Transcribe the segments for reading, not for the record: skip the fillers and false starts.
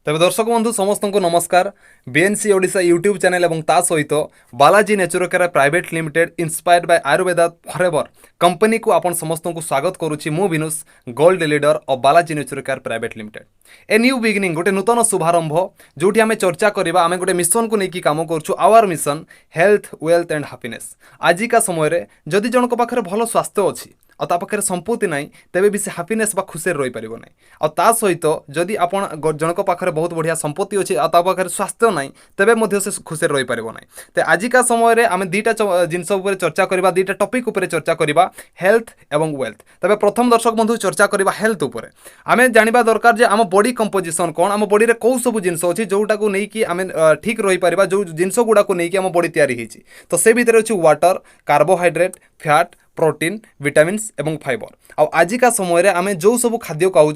तेज दर्शक बंधु समस्त को नमस्कार। बीएनसी ओडिशा यूट्यूब चैनल और ता सहित Balaji Naturocare private limited inspired by Ayurveda forever company को आपण समस्त को स्वागत करुच्ची। मु Vinush gold leader of Balaji Naturocare private limited. A new beginning गोटे नूतन शुभारंभ जोटी आम चर्चा करवा आम गोटे मिशन को लेकिन कम करुँ। Our mission health wealth and happiness. आजिका समय जदि जनक पाखे भल स्वास्थ्य अच्छी और ता पाखे संपत्ति ना तेबे भी से हैप्पीनेस बा खुशी रही पार ना। और ता सहित जदि आपण जनक पाखे बहुत बढ़िया संपत्ति अच्छी और पाखे स्वास्थ्य ना तेबे मध्य से खुशी रही पार ना। तो आजिका समय आम दुईटा जिनस चर्चा करवा, दुईटा टॉपिक उपर चर्चा करवा, हेल्थ एवं वेल्थ। तबे प्रथम दर्शक बंधु चर्चा करवा हेल्थ उपर। आम जाना दरकार जे आम बॉडी कंपोजिशन कौन, आम बॉडी रे कौ सब जिनस अच्छी जोटा को लेकिन आम ठीक रही पार, जो जिनस गुड़ा को लेकिन आम बॉडी तैयारी होती। तो से भितर अच्छी water, carbohydrate, fat, protein, vitamins एवं फाइबर। आ आजिका समय आम जो सब खाद्य खाऊँ,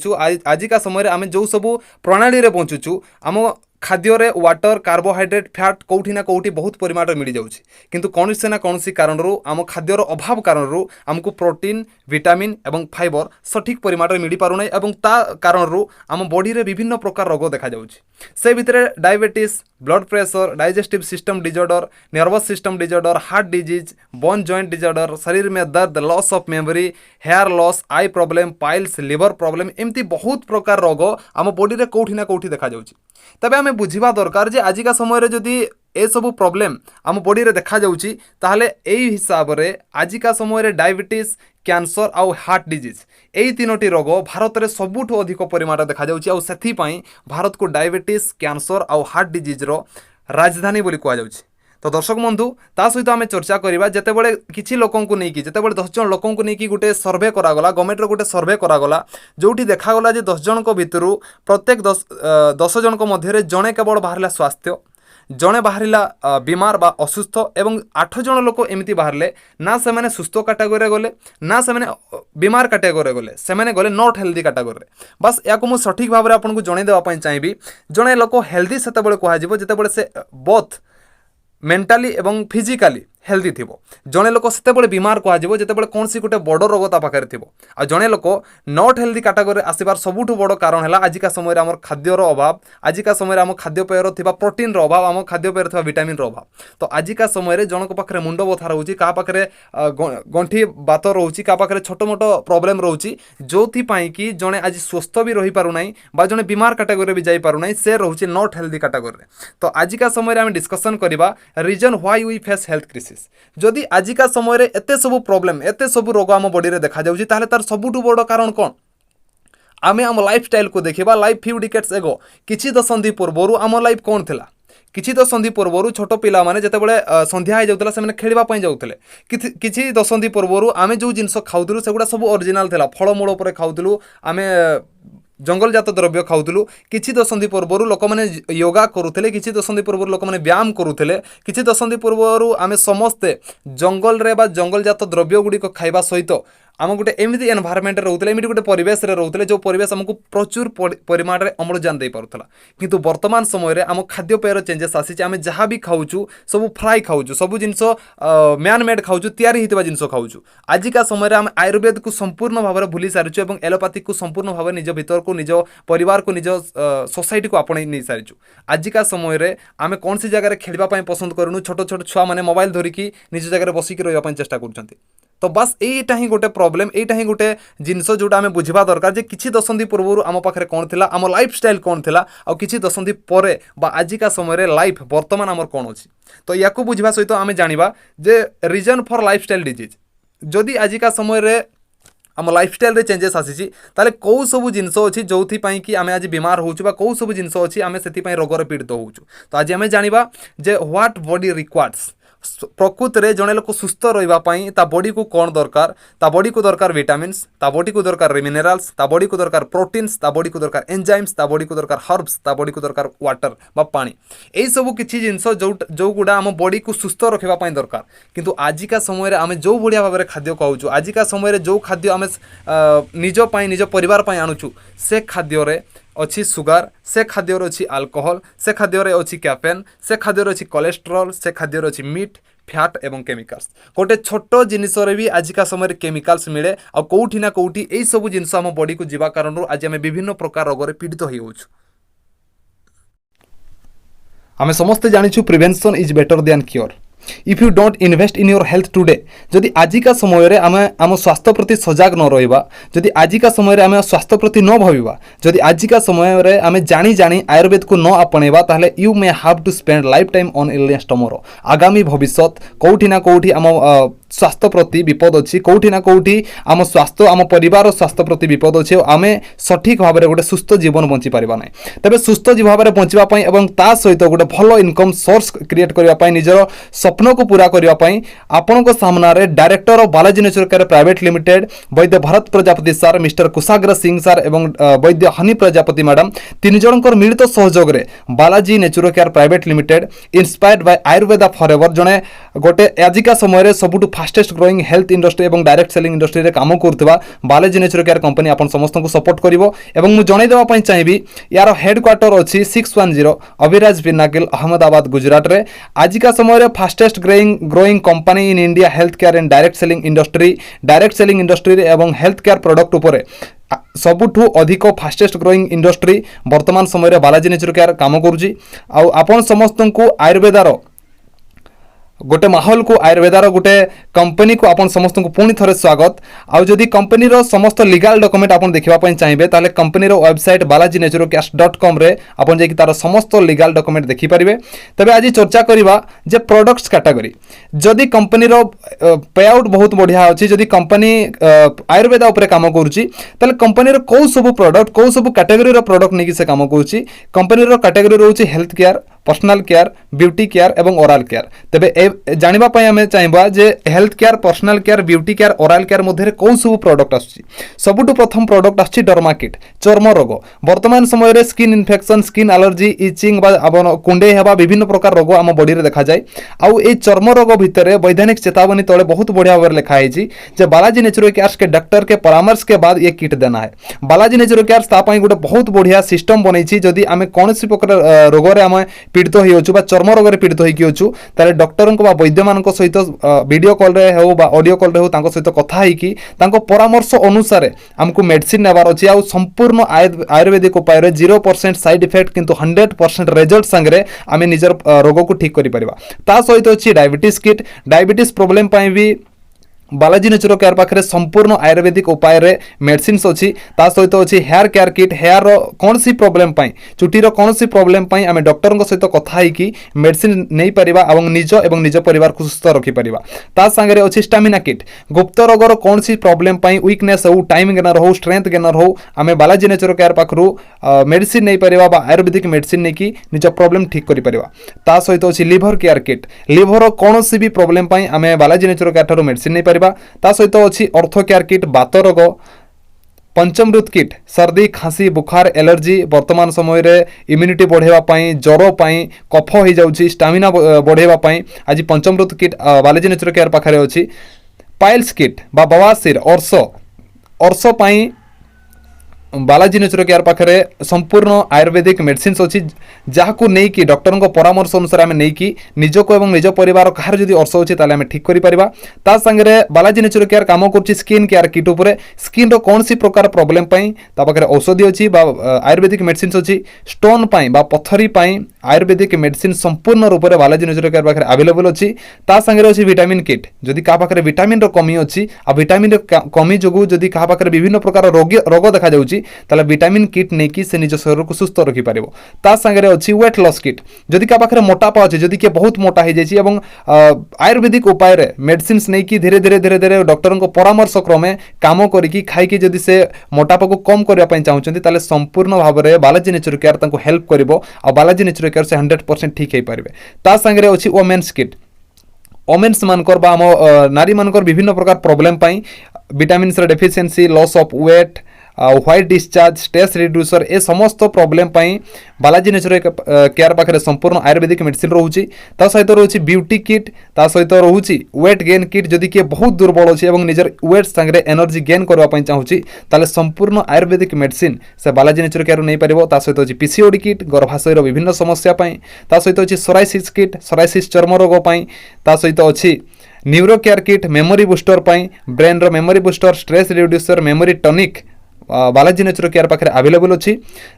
आजिका समय आम जो सब प्रणाली रे बंचुचु, आम खाद्य वाटर, कार्बोहाइड्रेट, फैट कौटी ना कौटी बहुत परिमाण मिल जाऊँगी। किंतु कौन से ना कौन कारण आम खाद्यर अभाव कारण आमको प्रोटीन, विटामिन एवं फाइबर सठिक परिमाण मिल पारना और ता कारण आम बॉडी रे विभिन्न प्रकार रोग देखा जाउछि। से भितर diabetes, blood pressure, digestive system disorder, nervous system disorder, heart disease, bone joint disorder, शरीर में दर्द, loss of memory, hair loss, eye problem, piles, liver problem, एमती बहुत प्रकार रोग आम बॉडी रे कौटी ना कौटी देखा जाउछि। तबे आम बुझा दरकार जे आजिका समय जदि ए सब प्रॉब्लम आम बॉडी रे देखा जाउछि ताहले एई हिसाब रे आजिका समय रे डायबिटीज, कैंसर आउ हार्ट डिजीज एई तीनोटी रोग भारत रे सबुठ अधिक परिमाण देखा जाउछि। आउ सेथि पई भारत को डायबिटीज, कैंसर आउ हार्ट डिजीज रो राजधानी बोली कहा जाउछि। तो दर्शक बंधु ता सहित आम चर्चा करवा जितेबाला किसी लोकों को नहीं, जितेबाला 10 जन लोकों को नहीं गोटे सर्वे करागला, गवर्नमेंट गोटे सर्वे करागला जोटी देखागला जे 10 जन भितर प्रत्येक 10 जन मध्य जड़े केवल बाहर स्वास्थ्य, जड़े बाहर बीमार बा असुस्थ एवं 8 जन लोक एमती बाहर ना से मैंने सुस्थ कैटेगोरी गले ना से बीमार कैटेगोरी गले, से गले नॉट हेल्दी कैटेगोरी। बस या मुझे सठिक भाव में आपको जन देवाई चाहिए। जड़े लोक हेल्दी से जितेबाला से बोथ मेंटाली एवं फिजिकाली हेल्दी थी। जड़े लोक से बीमार कह जितेबाला कौन सी गोटे बड़ रोग ता पाखे थी। आ जड़े लोक नॉट हेल्दी कैटेगोरी आसबार सबुठ बड़ कारण है आजिका समय आम खाद्यर अभाव, आजिका समय आम खाद्यपेयर थी प्रोटीन अभाव, आम खाद्यपेयर थी विटामिन अभाव। तो आजिका समय जनक पाखे मुंड बथा रोचे, क्या पाखे गंठी बात रोचे, क्या पाखे छोट मोट प्रोब्लेम रोचे, जो कि जड़े आज स्वस्थ भी रही पारना बा जड़े बीमार कैटेगोरी भी जाई पारना से रोचे नॉट हेल्दी कैटेगोरी। तो आजिका समय आम डिस्कसन करवा reason why we face health crisis. जदि आजिका समय एते सब प्रॉब्लम, एते सब रोग आम बॉडी रे देखा जाउछि ताहले तार सबुठ बड़ कारण कौन? आमे आम लाइफस्टाइल को देखिबा। लाइफ फ्यू डिकेट्स एगो किछि दशंधि पूर्व आम लाइफ कौन थिला? किछि दशंधि पूर्व छोट पिला माने जेतेबेले संध्या हो जाउतला से खेलबा पई जाउतले। किछि दशंधि पूर्व आमे जो जिंस खाउतलु सेगुडा सब ओरिजिनल थिला, फळमूळ ऊपर खाउतलु, आमे जंगल जात द्रव्य खाऊलु। किछि दशंधि पूर्व लोक मैंने योगा करुले, किछि दशंधि पूर्व लोक मैंने व्यायाम करुले, किछि दशंधि पूर्व आमे समस्ते जंगल रे बा जंगल जात द्रव्य गुड़िक खाइबा सहित आम गोटे एमती एनवायरमेंट रोते, एमती गोटे परिवेश रोते जो परिवेश आमको प्रचुर परिमाण में अम्लजान दे पारुला। किंतु वर्तमान समय आम खाद्यपेयर चेंजेस आसी, आम जहाँ भी खाऊँ सब फ्राई खाऊँ, सब जिनस मैन मेड खाऊँ, तैयारी होता जिनस खाऊँ। आजिका समय आम आयुर्वेद को संपूर्ण भाव में भूली सारी और एलोपैथिक को संपूर्ण भाव निज भीतर को, निज परिवार को, निज सोसाइटी को आपणे नहीं सारी। आजिका समय आम कौन सी जगह खेलवाई पसंद करूँ, छोट छोट छुआ मैंने मोबाइल धरिकी निज जगह बसिक रही चेष्टा कर। तो बस यहीटा ही गोटे प्रॉब्लम, यहीटा ही गोटे जिनस जोटा आम बुझा दरकार जे किछि दशंधि पूर्व आम पाखे कौन थिला, आम लाइफस्टाइल कौन थिला, आ किछि दशंधि परे बा आजिका समय लाइफ वर्तमान आमर कौन अछि। तो या बुझा सहित आम जानिबा जे रीजन फॉर लाइफस्टाइल डिजीज। जदि आजिका समय आम लाइफस्टाइल रे चेंजेस आसी ताले कौ सब जिनस अच्छी जो कि आम आज बीमार होचु बा कौ सब जिनस अच्छी आम से रोगर पीड़ित होचु। तो आज आम जानिबा जे व्हाट बॉडी रिक्वायर्स। प्रकृत रे जड़े लोक सुस्थ रही ता बॉडी को कौन दरकार, ता बॉडी को दरकार विटामिन्स, ता बॉडी को दरकार मिनरल्स, ता बॉडी को दरकार प्रोटीन्स, ता बॉडी को दरकार एंजाइम्स, ता बॉडी को दरकार हर्ब्स, ता बॉडी को दरकार वाटर बा पानी। यही सब किसी जिनस जो गुड़ा आम बॉडी को सुस्थ रखापी दरकार। किंतु आजिका समय आम जो बढ़िया भाव में खाद्य खाऊँ, आजिका समय जो खाद्य आम निज निज परिवार आणुचु से खाद्य अच्छी सुगार, से खाद्य अच्छी अल्कोहल, से खाद्य अच्छी कैफेन, से खाद्य अच्छी कोलेस्ट्रॉल, से खाद्य अच्छी मीट, फैट एवं केमिकल्स। गोटे छोट जिनस भी आजिका समय केमिकल्स मिले आ कौटी ना कौटी यही सब जिनस आम बॉडी को जीवा कारण आज आम विभिन्न प्रकार रोग पीड़ित हो। आमे समस्ते जानिछु prevention is better than cure. If you don't invest in your health today, जदि आजिका समय रे आमे आम स्वास्थ्य प्रति सजग न रहिबा, जदि आजिका समय रे आमे स्वास्थ्य प्रति न भाबिबा, जदि आजिका समय रे आमे जानी जानी आयुर्वेद को न आपणेबा, ताहले you may have to spend lifetime on illness tomorrow. आगामी भविष्यत कोठी ना कोठी आम स्वास्थ्य प्रति विपद अच्छी, कोठी ना कोठी आम स्वास्थ्य आम परिवार स्वास्थ्य प्रति विपद अच्छे। आम सठिक भाव में गोटे सुस्थ जीवन बंची पारिबा ना। तेबे सुस्थ भाव में बंचापी और ता सहित गोटे भल इनकम सोर्स क्रिएट करने निजर स्वप्न को पूरा करने आपण सामने director of Balaji natural care private limited वैद्य भरत प्रजापति सार, मिस्टर कुशाग्र सिंह सार एवं वैद्य हनी प्रजापति मैडम तीन जनकर मिलित सहयोग में Balaji natural care private limited inspired by Ayurveda forever जड़े गोटे आजिका समय सबुठ फास्टेस्ट ग्रोइंग हेल्थ इंडस्ट्री और डायरेक्ट सेलिंग इंडस्ट्री रे काम करथबा बालाजी नेचुरल केयर कंपनी आपन समस्त को सपोर्ट करिवो। एवं मु जणै देबा पई चाहिबी यार हेडक्वार्टर अछि 610 अविराज पिनाकिल अहमदाबाद गुजरात रे। आजिका समय रे fastest growing company in India health care and direct selling industry रे एवं हेल्थ केयर प्रोडक्ट उपरे सबुठू अधिक फास्टेस्ट ग्रोइंग इंडस्ट्री वर्तमान समय रे बालाजी नेचुरल केयर काम करूची। आ आपन समस्त को आयुर्वेदार गोटे माहौल को आयुर्वेदार गोटे कंपनी को आपन समस्त को पुणी थरे स्वागत। आउ जदि कंपनी रो समस्त लीगल डॉक्यूमेंट आपन देखिबा पई चाहिबे ताले कंपनी रो वेबसाइट balajineturalcares.com रे आपन जे कि तार समस्त लीगल डॉक्यूमेंट देखि परिबे। तबे आज चर्चा करिबा जे प्रोडक्ट्स कैटेगरी। जदि कंपनी रो पे आउट बहुत बढ़िया अछि, जदि कंपनी आयुर्वेदा ऊपर काम करूची ताले कंपनी रो को सब प्रोडक्ट को सब कैटेगरी रो प्रोडक्ट नेकी से काम करूची। कंपनी रो कैटेगरी रहउची health care, personal care, beauty care एवं ओराल केयर। तबे जानिबा पई हमें चाहिबा जे health care, personal care, beauty care, oral care मध्ये कौन सब प्रोडक्ट आछि। सबुठु प्रथम प्रोडक्ट आछि डर्मा किट, चर्म रोग। वर्तमान समय रे skin infection, skin allergy, itching बा आबन कुंडे हेबा विभिन्न प्रकार रोग आम बॉडी रे देखा जाय। आउ ए चर्म रोग भितरे वैधानिक चेतावनी तळे बहुत बढ़िया भाव लिखा है जे बालाजी नेचुरल केयर्स के डॉक्टर के परामर्श के बाद ये किट देना है। बालाजी नेचुरल केयर्स ता पई गोटे बहुत बढ़िया सिस्टम बनैछि। जदि आमे कोनसी प्रकार रोग रे आमे पीड़ित होई होछु बा चर्म रोग रे पीड़ित होई होछु ताले डॉक्टर को वैद्य मान सहित वीडियो कॉल रे हो बा ऑडियो कॉल रे हो तांको सहित कथा है कि तांको परामर्श अनुसार हमको मेडिसिन नेबार अछि। आ संपूर्ण आयुर्वेदिक उपाय रे 0% साइड इफेक्ट किंतु 100% रिजल्ट संगे आमे निजर रोग को ठीक करि परिबा। ता सहित अछि डायबिटीज किट। डायबिटीज प्रॉब्लम पई भी बालाजी नेचुरल केयर पाखे संपूर्ण आयुर्वेदिक उपाय रे मेडिसिन्स अच्छी। ता सहित अच्छी हेयर केयर किट। हेयर कौन सी प्रॉब्लम पाई, चुटीर कौन सी प्रॉब्लम पाई आमे डॉक्टर सहित कथा है कि मेडिसिन नहीं परिबा एवं निज परिवार को सुस्थ रखि परिबा। ता संगे अच्छी स्टामिना किट। गुप्त रोगर कौन सी प्रॉब्लम पाई, वीकनेस हो, टाइम गेनर हो, स्ट्रेंथ गेनर हो, आमे बालाजी नेचुरल केयर पाखरु मेडिसिन नहीं परिबा बा आयुर्वेदिक मेडिसिन नहीं कि निज प्रॉब्लम ठीक करि परिबा। ता सहित अच्छी लिवर केयर किट। लिवर कौन सी भी प्रॉब्लम पाई आमे बालाजी नेचुरल केयर थारो मेडिसिन नहीं परिबा। ता सहित अच्छी ऑर्थो केयर किट, बात रोग, पंचमृत किट, सर्दी, खांसी, बुखार, एलर्जी, वर्तमान समय रे इम्यूनिटी बढ़ेवा पाई, ज्वर पाई, कफ हो जाउची, स्टामिना बढ़ेवा पाई आज पंचमृत किट बालाजी नेचुरल केयर पाखरे अछि। पाइल्स किट बा बवासीर अर्श पाई बालाजी नेचुरल केयर पाखे संपूर्ण आयुर्वेदिक मेडिसिन अच्छी जहाँ नहीं कि डॉक्टर परामर्श अनुसार आम नहीं कि निजको एवं निज परिवार कहार जदि अर्श अच्छे ताले आम ठीक करि परिबा। ता संगे बालाजी नेचुरल केयर काम करुच्ची स्किन केयर किट उपरे। स्किन रो कौन सी प्रकार प्रॉब्लम पाई ता पाखे औषधि अच्छी बा आयुर्वेदिक मेडिसिन अच्छी। स्टोन पाई बा पथरी पाई आयुर्वेदिक मेडिसिन संपूर्ण रूप से बालाजी नेचुरल केयर पाखे अवेलेबल अच्छी। ता संगे अच्छी विटामिन किट। जदि क्या पाखे विटामिन रो कमी अच्छी आ विटामिन कमी जो जदि क्या पाखे विभिन्न प्रकार रोग देखा जाउची ताले विटामिन किट नहीं कि से निज शरीर को सुस्थ रखि पारिबो। ता संगे अच्छी वेट लॉस किट। जदि क्या पाखे मोटापा अच्छे, जदि किए बहुत मोटा हो जाए एवं आयुर्वेदिक उपाय रे मेडिसिन नहीं कि धीरे धीरे डॉक्टर को परामर्श क्रमे काम करिकी खाइकी जदि से मोटापा को कम करबा पई चाहउछन्ती ताले संपूर्ण भाव में बालाजी नेचुरल केयर तांको हेल्प करिवो आ बालाजी नेचुरल केयर से 100% ठीक हो पारिबे। ता संगे अच्छी वोमेन्स किट। वोमेन्स मानकर बा नारी मानकर विभिन्न प्रकार प्रॉब्लम पाई vitamin deficiency, loss of weight, white discharge, stress reducer ए समस्त प्रॉब्लम पाई बालाजी नेचुरल केयर पाखे संपूर्ण आयुर्वेदिक मेडिसिन रोचे। ता सहित रोचे ब्यूटी किट। ता सहित रोचे वेट गेन किट। जदि किए बहुत दुर्बल अच्छे और निजर वेट संगे एनर्जी गेन करने चाहूँगी ताले संपूर्ण आयुर्वेदिक मेडिसिन से बालाजी नेचुरल केयर नहीं पारिबो। ता सहित अच्छी पीसीओडी किट गर्भाशयर विभिन्न समस्या पाई। ता सहित अच्छी सोराइसिस किट, सोराइसिस चर्म रोग पाई। ता सहित अच्छी neuro care kit, memory booster पाई, ब्रेन रो memory booster, stress reducer, memory tonic Balaji natural care पाखे अवेलेबल अच्छी।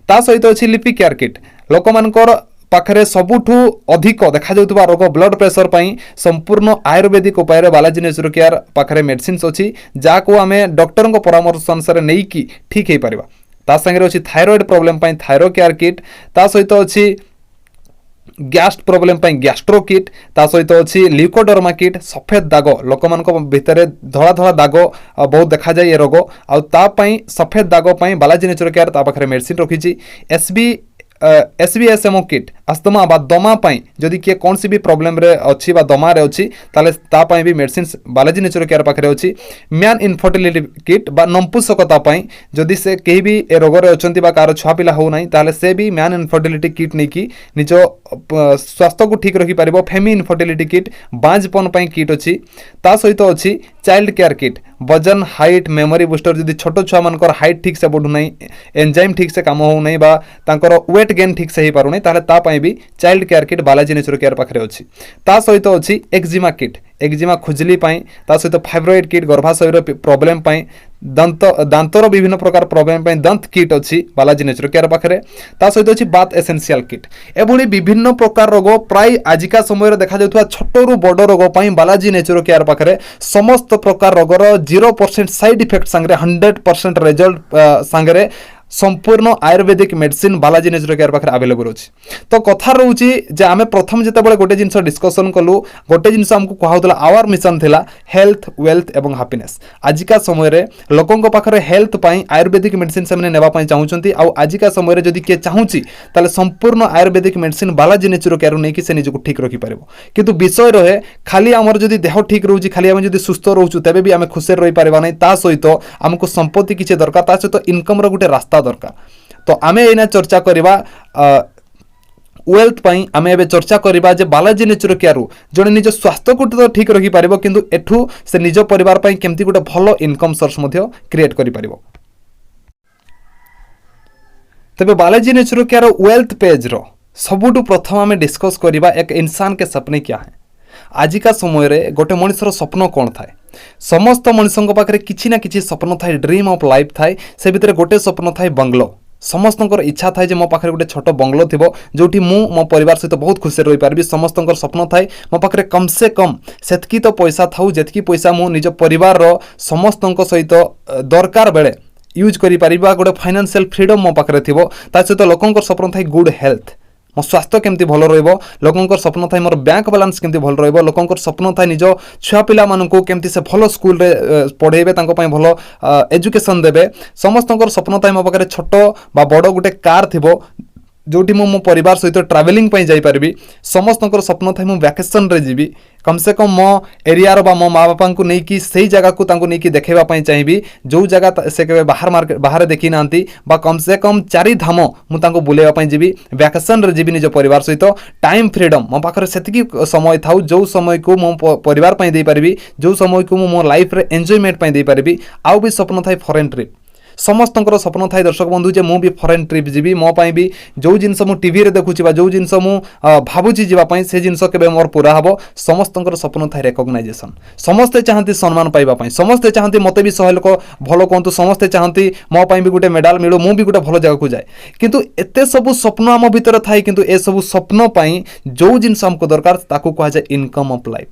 ता सहित अच्छी लिपि केयर किट। लोक मानकर पाखरे सबुठु अधिक देखा जाउतबा रोग ब्लड प्रेशर पई संपूर्ण आयुर्वेदिक उपाय बालाजी नेचुरो केयर पाखरे मेडिसिन्स अछि जाको आमे डॉक्टर को परामर्श अनुसार नै कि ठीक हे परिबा ता संगे अछि थायराइड प्रॉब्लम पई थायरो केयर किट ता सहित अछि गैस प्रॉब्लम पई गैस्ट्रो किट ता सहित अछि ल्यूकोडर्मा किट सफेद दाग लोक मान भितर धड़ा धड़ा दाग बहुत देखा जाए ये रोग आ ता पई सफेद दाग पई बालाजी नेचुरो केयर ता पाखरे मेडिसिन रखिछि SBSMO किट अस्थमा बा दमा पई जदि किए कौन सी भी प्रॉब्लम रे अछि बा दमा रे अछि ताले ता पई भी मेडिसिन बालाजी नेचुरो केयर पाखरे अछि मैन इनफर्टिलिटी किट बा नंपुसकता पई जदि से केही भी ए रोग रे अछंती बा कार छुआ पिला हो नाही ताले से भी मैन इनफर्टिलिटी किट नै कि निजो स्वास्थ्य को ठीक रखि परिबो फेमी इनफर्टिलिटी किट बांझपन पई किट अछि ता सहित अछि चाइल्ड केयर किट वजन हाइट मेमोरी बूस्टर जदि छोट छुआ मानकर हाइट ठीक से बढ़ु नाही एंजाइम ठीक से काम हो नाही बा तांकर वेट गेन ठीक से ही पारु नाही ताले ता पई भी child care kit Balaji naturo care पाखरे अछि ता सहित अछि एक्जिमा किट एक्जिमा खुजली पई ता सहित फाइब्रॉइड किट गर्भाशय रो प्रॉब्लम पई दांतर विभिन्न प्रकार प्रॉब्लम पई दंत किट अछि बालाजी नेचुरो केयर पाखरे ता सहित अछि बात एसेंशियल किट एभली विभिन्न प्रकार रोग प्राय आजिका समय देखा जाउतवा छोटरू बड़ रोग पई बालाजी नेचुरो केयर पाखरे समस्त प्रकार रोगर 0% साइड इफेक्ट संगे 100% रिजल्ट संगे संपूर्ण Ayurvedic medicine Balaji naturo care पाखरे अवेलेबल अछि तो कथा रहउची जे आमे प्रथम जते बळे गोटे जिंस डिस्कशन कलु गोटे जिंस हमकु कहउतला आवर मिशन थिला हेल्थ वेल्थ एवं हैप्पीनेस आजिका समय रे लोकन को पाखरे हेल्थ पई आयुर्वेदिक मेडिसिन से नेबा पई चाहुचंती आ आजिका समय रे जदि के चाहुची ताले संपूर्ण Ayurvedic medicine Balaji naturo care नै कि से निजको ठीक रखि परबो किंतु विषय रहे खाली हमर जदि देह ठीक रहउची खाली हम जदि सुस्थ रहउचु तबे भी आमे खुशी रहि परबा नै ता सहित हमकु संपत्ति किछ दरकार ता सहित इनकम रो गुटे रास्ता दरकार तो आमे एना चर्चा करिबा वेल्थ पई आमे एबे चर्चा करिबा जे बालाजी नेचुरो केयर जने निज स्वास्थ्य को तो ठीक रखि परिबो किंतु एठू से निज परिवार पई केमती गुटे भलो इनकम सोर्स मध्ये क्रिएट करि परिबो तबे Balaji naturo care wealth page रो सबुटु प्रथम आमे डिस्कस करिबा एक इंसान के सपने क्या है आजिका समय रे गोटे मनुष्यर स्वप्न कौन थाए समस्त मनुष्यों पाखे किसी ना किसी स्वप्न थाए ड्रीम ऑफ लाइफ थाए से भितर गोटे स्वप्न थाए बंगलो समस्त इच्छा थाए मो पाखे गोटे छोट बंगलो थी जोटी मो परिवार सहित बहुत खुशी रही पारि समस्त स्वप्न थाए मो पाखे कम से कम सेतकी तो पैसा थाउ जेतकी पैसा मो निज परिवार समस्त सहित दरकार बेले यूज करि परिबा गोटे फाइनेंशियल फ्रीडम मो पाखे थी ता सहित लोकंकर स्वप्न थाए गुड हेल्थ मो स्वास्थ्य केमती भल रहिबो लोकंकर स्वप्न थाए मोर बैंक बैलेंस केमती भल रहिबो लोकंकर स्वप्न थाए निज छुआ पिला मानकु केमती से भलो स्कूल रे पढेबे तांको पई भलो एजुकेशन देबे समस्तंकर स्वप्न थाए मो पाखे छोट बा बड़ गुटे कार थिबो जोटी मो परिवार सहित ट्रैवलिंग पई जाई परबी समस्त स्वप्न थाए मो वैकेशन रे जीबी कम से कम मो एरिया रो बा मो माँ बापा को नहीं कि सही जगह को तांको नहीं कि देखेबा पई चाहिबी जो जगह से के बाहर मार्केट बाहर देखि नांती बा कम से कम 4 धाम मु तांको बुलेबा पई जीबी वैकेशन रे जीबी निज परिवार सहित टाइम फ्रीडम मो पाखरे सेतिकी समय थाउ जो समय को मो परिवार पई देई परबी जो समय को मो लाइफ रे एन्जॉयमेंट पई देई परबी आउ भी स्वप्न थाए फॉरेन ट्रिप समस्तंकर स्वप्न थाए दर्शक बंधु जे मु भी फॉरेन ट्रिप जीबी मो पई भी जो जिंस मु टीवी रे देखुची बा जो जिंस मु भाबुची जीवा पई से जिंस केबे मोर पूरा हबो समस्तंकर स्वप्न थाए रिकॉग्नाइजेशन समस्ते चाहंती सम्मान पाइबा पई समस्ते चाहंती मते भी 100 लोक भलो कोंतु समस्ते चाहंती मो पई भी गुटे मेडल मिलु मु भी गुटे भलो जगह को जाय किंतु एते सब स्वप्न हम भीतर थाए किंतु ए सब स्वप्न पई जो जिंस हमको दरकार ताकू कहा जाय इनकम ऑफ लाइफ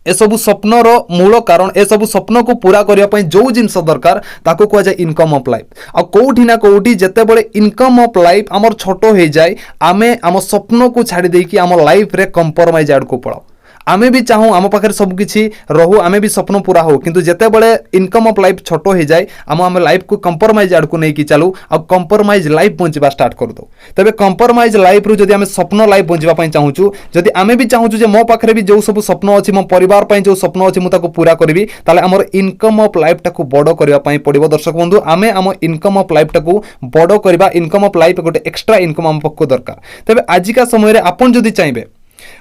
ए सबु स्वप्नर मूल कारण ए सबु स्वप्न को पूरा करिया पई जो जिंस दरकार ताको कहा जाय इनकम ऑफ लाइफ आ कोठी ना कोठी जते बळे इनकम ऑफ लाइफ हमर छोटो हे जाय आमे हम स्वप्न को छाडी देई कि हम लाइफ रे कंप्रोमाइज आड को पड़ो आमे भी चाहूँ आम पाखे सब किसी रहू आमे भी स्वप्न पूरा हो किंतु जेते बळे इनकम ऑफ लाइफ छोटो हो जाए आम लाइफ को कंप्रोमाइज आड़ को नहीं चलू आ कंप्रोमाइज लाइफ बंचवा स्टार्ट कर दो तेरे कंप्रोमाइज लाइफ रु जदि आमे स्वप्न लाइफ बंचवा चाहूँ जदि आमे भी चाहूँ जे मो पाखे भी जो सब स्वप्न अच्छी मो परिवार जो स्वप्न अच्छी मुझे पूरा करी ताले आमर इनकम ऑफ लाइफ टाक बड़ करने पड़ो दर्शक बंधु आमे आम इनकम ऑफ लाइफ टाक बड़ करवा इनकम ऑफ लाइफ गोटे एक्स्ट्रा इनकम आम पक्ष दरकार तेरे आजिका समय आपन जदि चाहिए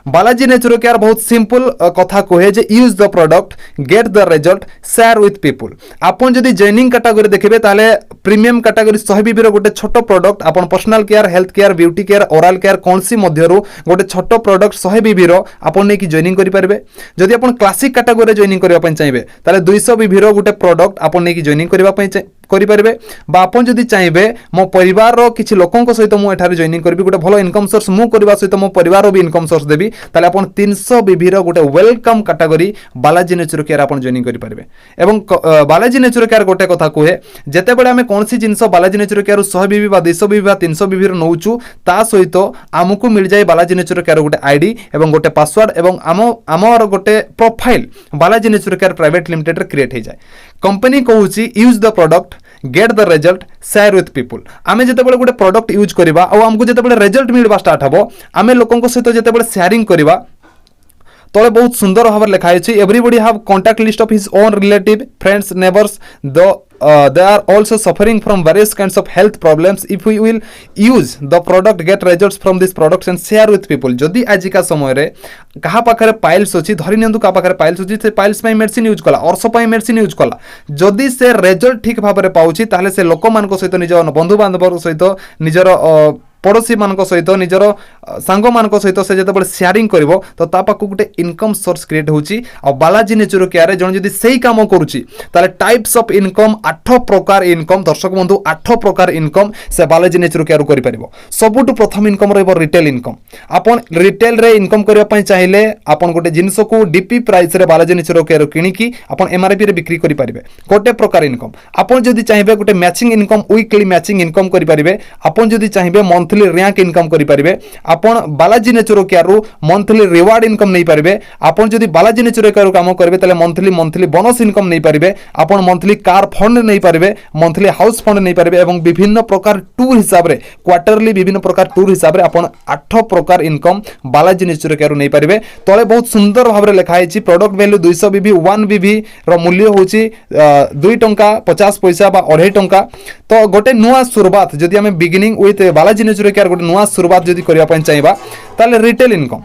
बालाजी नेचुरो केयर बहुत सिंपल कथा कहे जे use the product get the result share with people आपन जदि जॉइनिंग कैटेगरी देखबे ताले प्रीमियम कैटेगरी 100 बीबी रो गोटे छोटो प्रोडक्ट आपन personal care health care beauty care oral care कोनसी मध्यरु गोटे छोटो प्रोडक्ट 100 बीबी रो आपन नै कि जॉइनिंग करि परबे जदि आपन क्लासिक कैटेगरी जॉइनिंग करबा पय चाहिबे ताले 200 बीबी रो गोटे प्रोडक्ट आपन नै कि जॉइनिंग करबा पय କରିପାରିବେ বা ଆପଣ ଯଦି ଚାହିଁବେ ମୋ ପରିବାରର କିଛି ଲୋକଙ୍କ ସହିତ ମୁଁ ଏଠାରେ ଜଏନିଂ କରିବି ଗୋଟେ ଭଲ ଇନକମ୍ ସୋର୍ସ ମୁଁ କରିବା ସହିତ ମୋ ପରିବାର ବି ଇନକମ୍ ସୋର୍ସ ଦେବି ତାହେଲେ ଆପଣ 300 BVର ଗୋଟେ welcome category Balaji nature care ଆପଣ ଜଏନିଂ କରିପାରିବେ ଏବଂ ବାଲାଜୀ ନେଚୁର କେୟାର ଗୋଟେ କଥା କୁହେ ଯେତେବେଳେ ଆମେ କୌଣସି ଜିନିଷ ବାଲାଜୀ ନେଚୁର କେୟାର 100 BV বা 200 BV বা 300 BVର ନେଉଛୁ ତା ସହିତ ଆମକୁ ମିଳିଯାଏ ବାଲାଜୀ ନେଚୁର କେୟାର ଗୋଟେ ଆଇଡି ଏବଂ ଗୋଟେ ପାସୱାର୍ଡ ଏବଂ ଆମର ଗୋଟେ profile Balaji nature care private ଲିମିଟେଡରେ କ୍ରିଏଟ୍ ହେଇଯାଏ कंपनी कहूँ use the product get the result share with people आम जो गोटे प्रोडक्ट यूज करवा आमको जो रिजल्ट मिलवा स्टार्ट हम आम लोकों सहित जो शेयरिंग करवा तले बहुत सुंदर भाव लिखाई everybody have contact list of his own relative friends neighbours they are also suffering from various kinds of health problems if we will use the product get results from this products and share with people जदि आज का समय रे कहा पाखरे piles अछि धरि नियंतु का पाखरे पाइल्स अछि से पाइल्स पई मेडिसिन यूज कला अर्स पई मेडिसिन यूज कला जदि से रिजल्ट ठीक भाव रे पाउछि ताले से लोक मान को सहित निज बंधु बांधव सहित निजर पड़ोशी मान सहित निजर सांग मान सहित से जो शेयरिंग कर तो पाखु गोटे इनकम सोर्स क्रिएट होची आ बालाजी नेचुर केयर जन जदि सही काम करुच्ची ताले टाइप्स ऑफ इनकम 8 प्रकार इनकम दर्शक बंधु 8 प्रकार इनकम से बालाजी नेचुर केयर कर पारिबो सबुठु प्रथम इनकम रहबो रिटेल इनकम आपन रिटेल रे इनकम करबा पई चाहिले आपन गोटे जिंस को डीपी प्राइस रे बालाजी नेचुर केयर किनिकी आपन एमआरपी रे बिक्री करि पारिबे गोटे प्रकार इनकम आपन जदि चाहिबे गोटे matching income weekly matching income करि पारिबे आपन जदि चाहिबे मंथली रैंक इनकम करि पारिबे आपन बालाजी नेचुर केयर रु मंथली रिवार्ड इनकम नै पारिबे आपन जदि बालाजी नेचुर केयर काम करबे तले मंथली बोनस इनकम नै पारिबे आपन मंथली कार फंड नै पारिबे मंथली हाउस फंड नै पारिबे एवं विभिन्न प्रकार टूर हिसाब रे क्वार्टरली विभिन्न प्रकार टूर हिसाब रे आपन 8 प्रकार इनकम बालाजी नेचुर केयर नै पारिबे तले बहुत सुंदर भाव रे लिखा है प्रोडक्ट वैल्यू 200 BV 1 BV रो मूल्य होची 2 टंका 50 पैसा बा 2.5 टंका तो गोटे नुआ शुरुआत जदि हमें beginning with Balaji nature care गोटे नुआ शुरुआत जदि करिया पई चाहिबा ताले रिटेल इनकम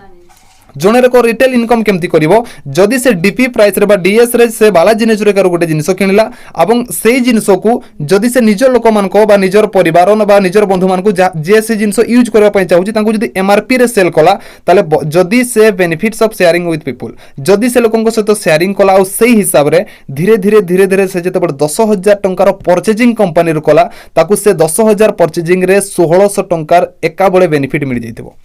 जने को रिटेल इनकम केमती करिवो जदि से डीपी प्राइस रे बा डीएस रे से बालाजी नेचुर केयर गोटे जिंस किनिला एवं सेही जिंस को जदि से निज लोक मान को बा निजर परिवार न बा निजर बंधु मान को जे से जिंस यूज करबा पई चाहूची तांको जदि एमआरपी रे सेल कला ताले जदि से benefits of sharing with people जदि से लोकन को सहित शेयरिंग कला और सेही हिसाब रे धीरे धीरे से जते 10,000 टंकार परचेजिंग कंपनी रो कला ताकू से 10,000 परचेजिंग रे 1600 टंकार एका बळे बेनिफिट मिल जाइतिबो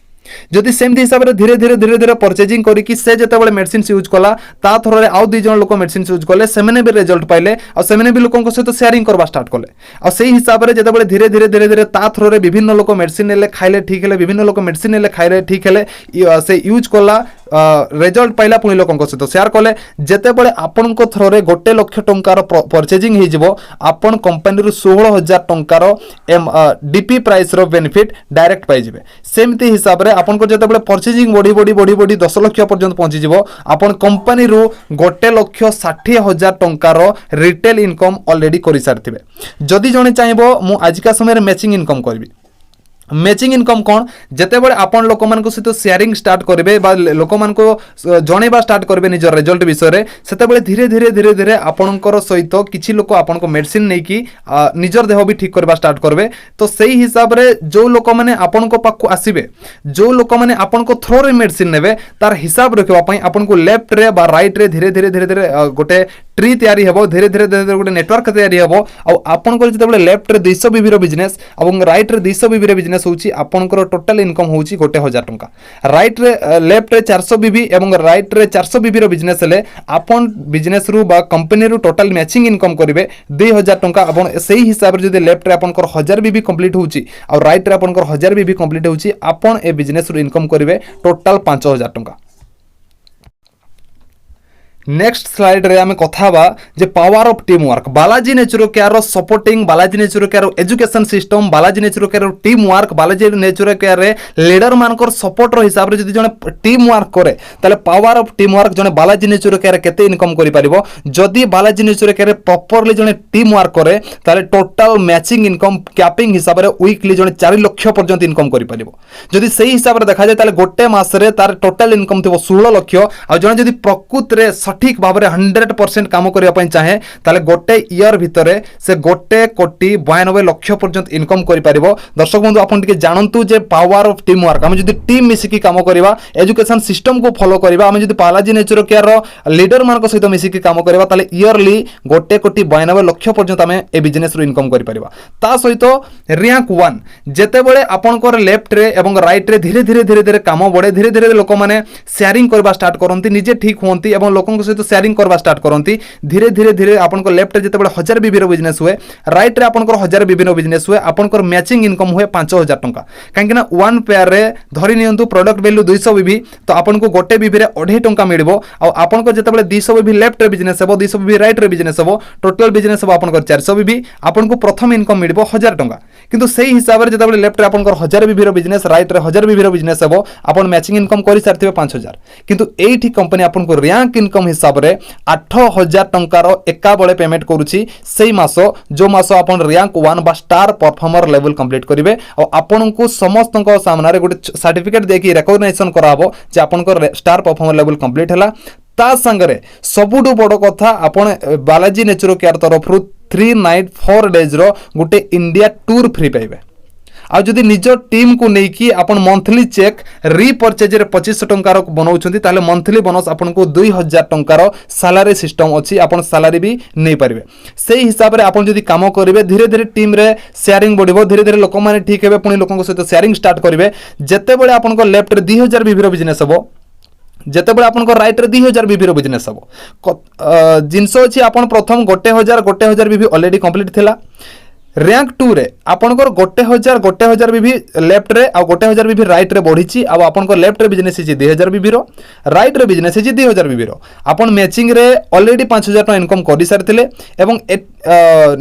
जदि सेमती हिसाब से धीरे धीरे परचेजिंग करके से जो मेडिसिन यूज कला ता थर आउ 2 जन लोक मेडिसिन यूज कले से भी रिजल्ट पाइले और भी लोकों सहित शेयरिंग करवा स्टार्ट कले और से हिसाब से जो धीरे धीरे ता थर विभिन्न लोक मेडिसिन नेले खाइले ठीक है विभिन्न लोक मेडिसिन नेले खाइले ठीक है से यूज कला रिजल्ट पाइला पुणी लोकों सहित शेयर कले जेतेबेले आपन को थ्रो रे 1 लाख टंकार परचेजिंग हे जिवो आपन कंपनी रु 16,000 टंकार डीपी प्राइस रो बेनिफिट डायरेक्ट पाइ जिवे सेमती हिसाब रे आपन को जेतेबेले परचेजिंग बढ़ी 10 लाख पर्यंत पहुंची जिवो आपन कंपनी रु 1,60,000 टंकार रिटेल इनकम ऑलरेडी करि सारथिबे जदि जणे चाहेबो मु आज का समय रे मैचिंग इनकम करबी मैचिंग इनकम कौन जिते बड़े आपण लोक मान सहित शेयरिंग स्टार्ट करेंगे लोक मान जनइबा स्टार्ट करेंगे निज रिजल्ट विषय से धीरे आपणकर सहित किसी लोक आपण को मेडिसिन नहीं कि निजर देह भी ठीक करवा स्टार्ट करेंगे तो सही हिसाब से जो लोक मैंने आपण पाखु आसबे जो लोक मैंने आपण थ्रो रे मेडिसिन नेबे तार हिसाब रखापी आपन को लेफ्ट रे बा राइट रे धीरे गोटे ट्री तैयारी हेबो धीरे गोटे नेटवर्क तैयारी हेबो आ आपन जो लेफ्ट रे 200 BV रो बिजनेस और राइट रे 200 BV रो बिजनेस होची आपनकर टोटल इनकम होची 1,000 टंका राइट रे लेफ्ट रे 400 BV एवं राइट रे 400 BV रो बिजनेस ले आपन बिजनेस रु बा कंपनी रु टोटल मैचिंग इनकम करिवे 2,000 टंका आपन सही हिसाब रे जदि लेफ्ट रे आपनकर 1000 BV कंप्लीट होची और राइट रे आपनकर 1000 BV कंप्लीट होची आपन ए बिजनेस रु इनकम करिवे टोटल 5,000 टंका नेक्स्ट स्लाइड रे आमे कथा बा जे power of team work Balaji nature care supporting Balaji nature care education system Balaji nature care team work Balaji nature care रे लीडर मानकर सपोर्ट रो हिसाब रे जदि जने टीम वर्क करे ताले पावर ऑफ टीम वर्क जने बालाजी नेचुर केयर केते इनकम करि परिबो जदि बालाजी नेचुर केयर प्रॉपर्ली जने टीम वर्क करे ताले टोटल मैचिंग इनकम कैपिंग हिसाब रे वीकली जने 4 लाख पर्यंत इनकम करि परिबो जदि सही हिसाब रे देखा जाय ताले गोटे मास रे तार टोटल इनकम थिबो 16 लाख आ जने जदि प्रकृत रे सठिक भाव में 100% काम करने चाहे ताले गोटे ईयर भितर से 1,92,92,00,000 पर्यंत इनकम कर पारिबो। दर्शक बंधु आपण टिके जानंतु जे पावर ऑफ टीम वर्क आम जदि टीम मिसिकी काम करबा एजुकेशन सिस्टम को फॉलो करबा आम जदि बालाजी नेचुरो केयर रो लीडर मान सहित मिसिकी काम करबा ताले ईयरली 1,92,92,00,000 पर्यंत आम ए बिजनेस रो इनकम कर पारिबा। ता सहित रैंक 1 जेतेबेले आपनकर लेफ्ट रे एवं राइट रे धीरे धीरे धीरे धीरे काम बढ़े धीरे धीरे लोक माने शेयरिंग करबा स्टार्ट करंती निजे ठीक होंती एवं लोकन सहित शेयरिंग करबा स्टार्ट करंती धीरे धीरे धीरे आपनकर लेफ्ट रे जेतेबेले 1000 बीबी रो बिजनेस हुए राइट रे आपनकर 1000 बीबी रो बिजनेस हुए आपनकर मैचिंग इनकम हुए 5000 टंका काहेकि ना वन पेयर रे धरि नियंतु प्रोडक्ट वैल्यू 200 बीबी तो आपनको गोटे बीबी रे 2.5 टंका मिलबो आ आपनको जेतेबेले 200 बीबी लेफ्ट रे बिजनेस हेबो 200 बीबी राइट रे बिजनेस हेबो टोटल बिजनेस हेबो आपनकर 400 बीबी आपनको प्रथम इनकम मिलबो 1000 टंका किंतु सेही हिसाब रे जेतेबेले लेफ्ट रे आपनकर 1000 बीबी रो बिजनेस राइट रे 1000 बीबी रो बिजनेस हेबो आपन मैचिंग इनकम करि सारथिबे 5000 किंतु एठी कंपनी आपनको रैंक इनकम हिसाब रे 8000 टंकार एका बळे पेमेंट करूची सेही मासो जो मासो आपन रैंक 1 बा स्टार परफॉर्मर लेवल कंप्लीट करिवे और आपनको समस्त सामने रे गोटे सर्टिफिकेट देकी रिकॉग्निशन कराबो जे आपनकर स्टार परफॉर्मर लेवल कंप्लीट हला। ता संगरे सबुठु बड़ कथा आपण बालाजी नेचुरो केयर तरफ 3 नाइट 4 डेज रो गोटे इंडिया टूर फ्री पाइबे। आ जदि निज टीम को लेकिन आपन मंथली चेक रिपर्चेज रे 2500 टंकार बनाउछंती ताले मंथली बोनस आपन को 2000 टंकार सैलरी सिस्टम अछि आपन सैलरी भी नै परिबे। सेही हिसाब रे आपन जदि काम करिवे धीरे धीरे टीम रे शेयरिंग बढ़िबो धीरे धीरे लोक माने ठीक हेबे पुनी लोकन सहित शेयरिंग स्टार्ट करिवे जेते बेले आपन को लेफ्ट रे 2000 बीबी रो बिजनेस हबो जेतेबेले आपन को राइट रे 2000 बीबी रो बिजनेस हबो जिंसो अछि आपन प्रथम 1000 बीबी ऑलरेडी कंप्लीट थिला रैंक 2 रे आपनकर 1000 बीबी लेफ्ट रे आ 1000 बीबी राइट रे बढ़ीची आ आपनकर लेफ्ट रे बिजनेस अछि 2000 बीबी रो राइट रे बिजनेस अछि 2000 बीबी रो आपन मैचिंग रे ऑलरेडी 5000 टका इनकम करि सारथिले एवं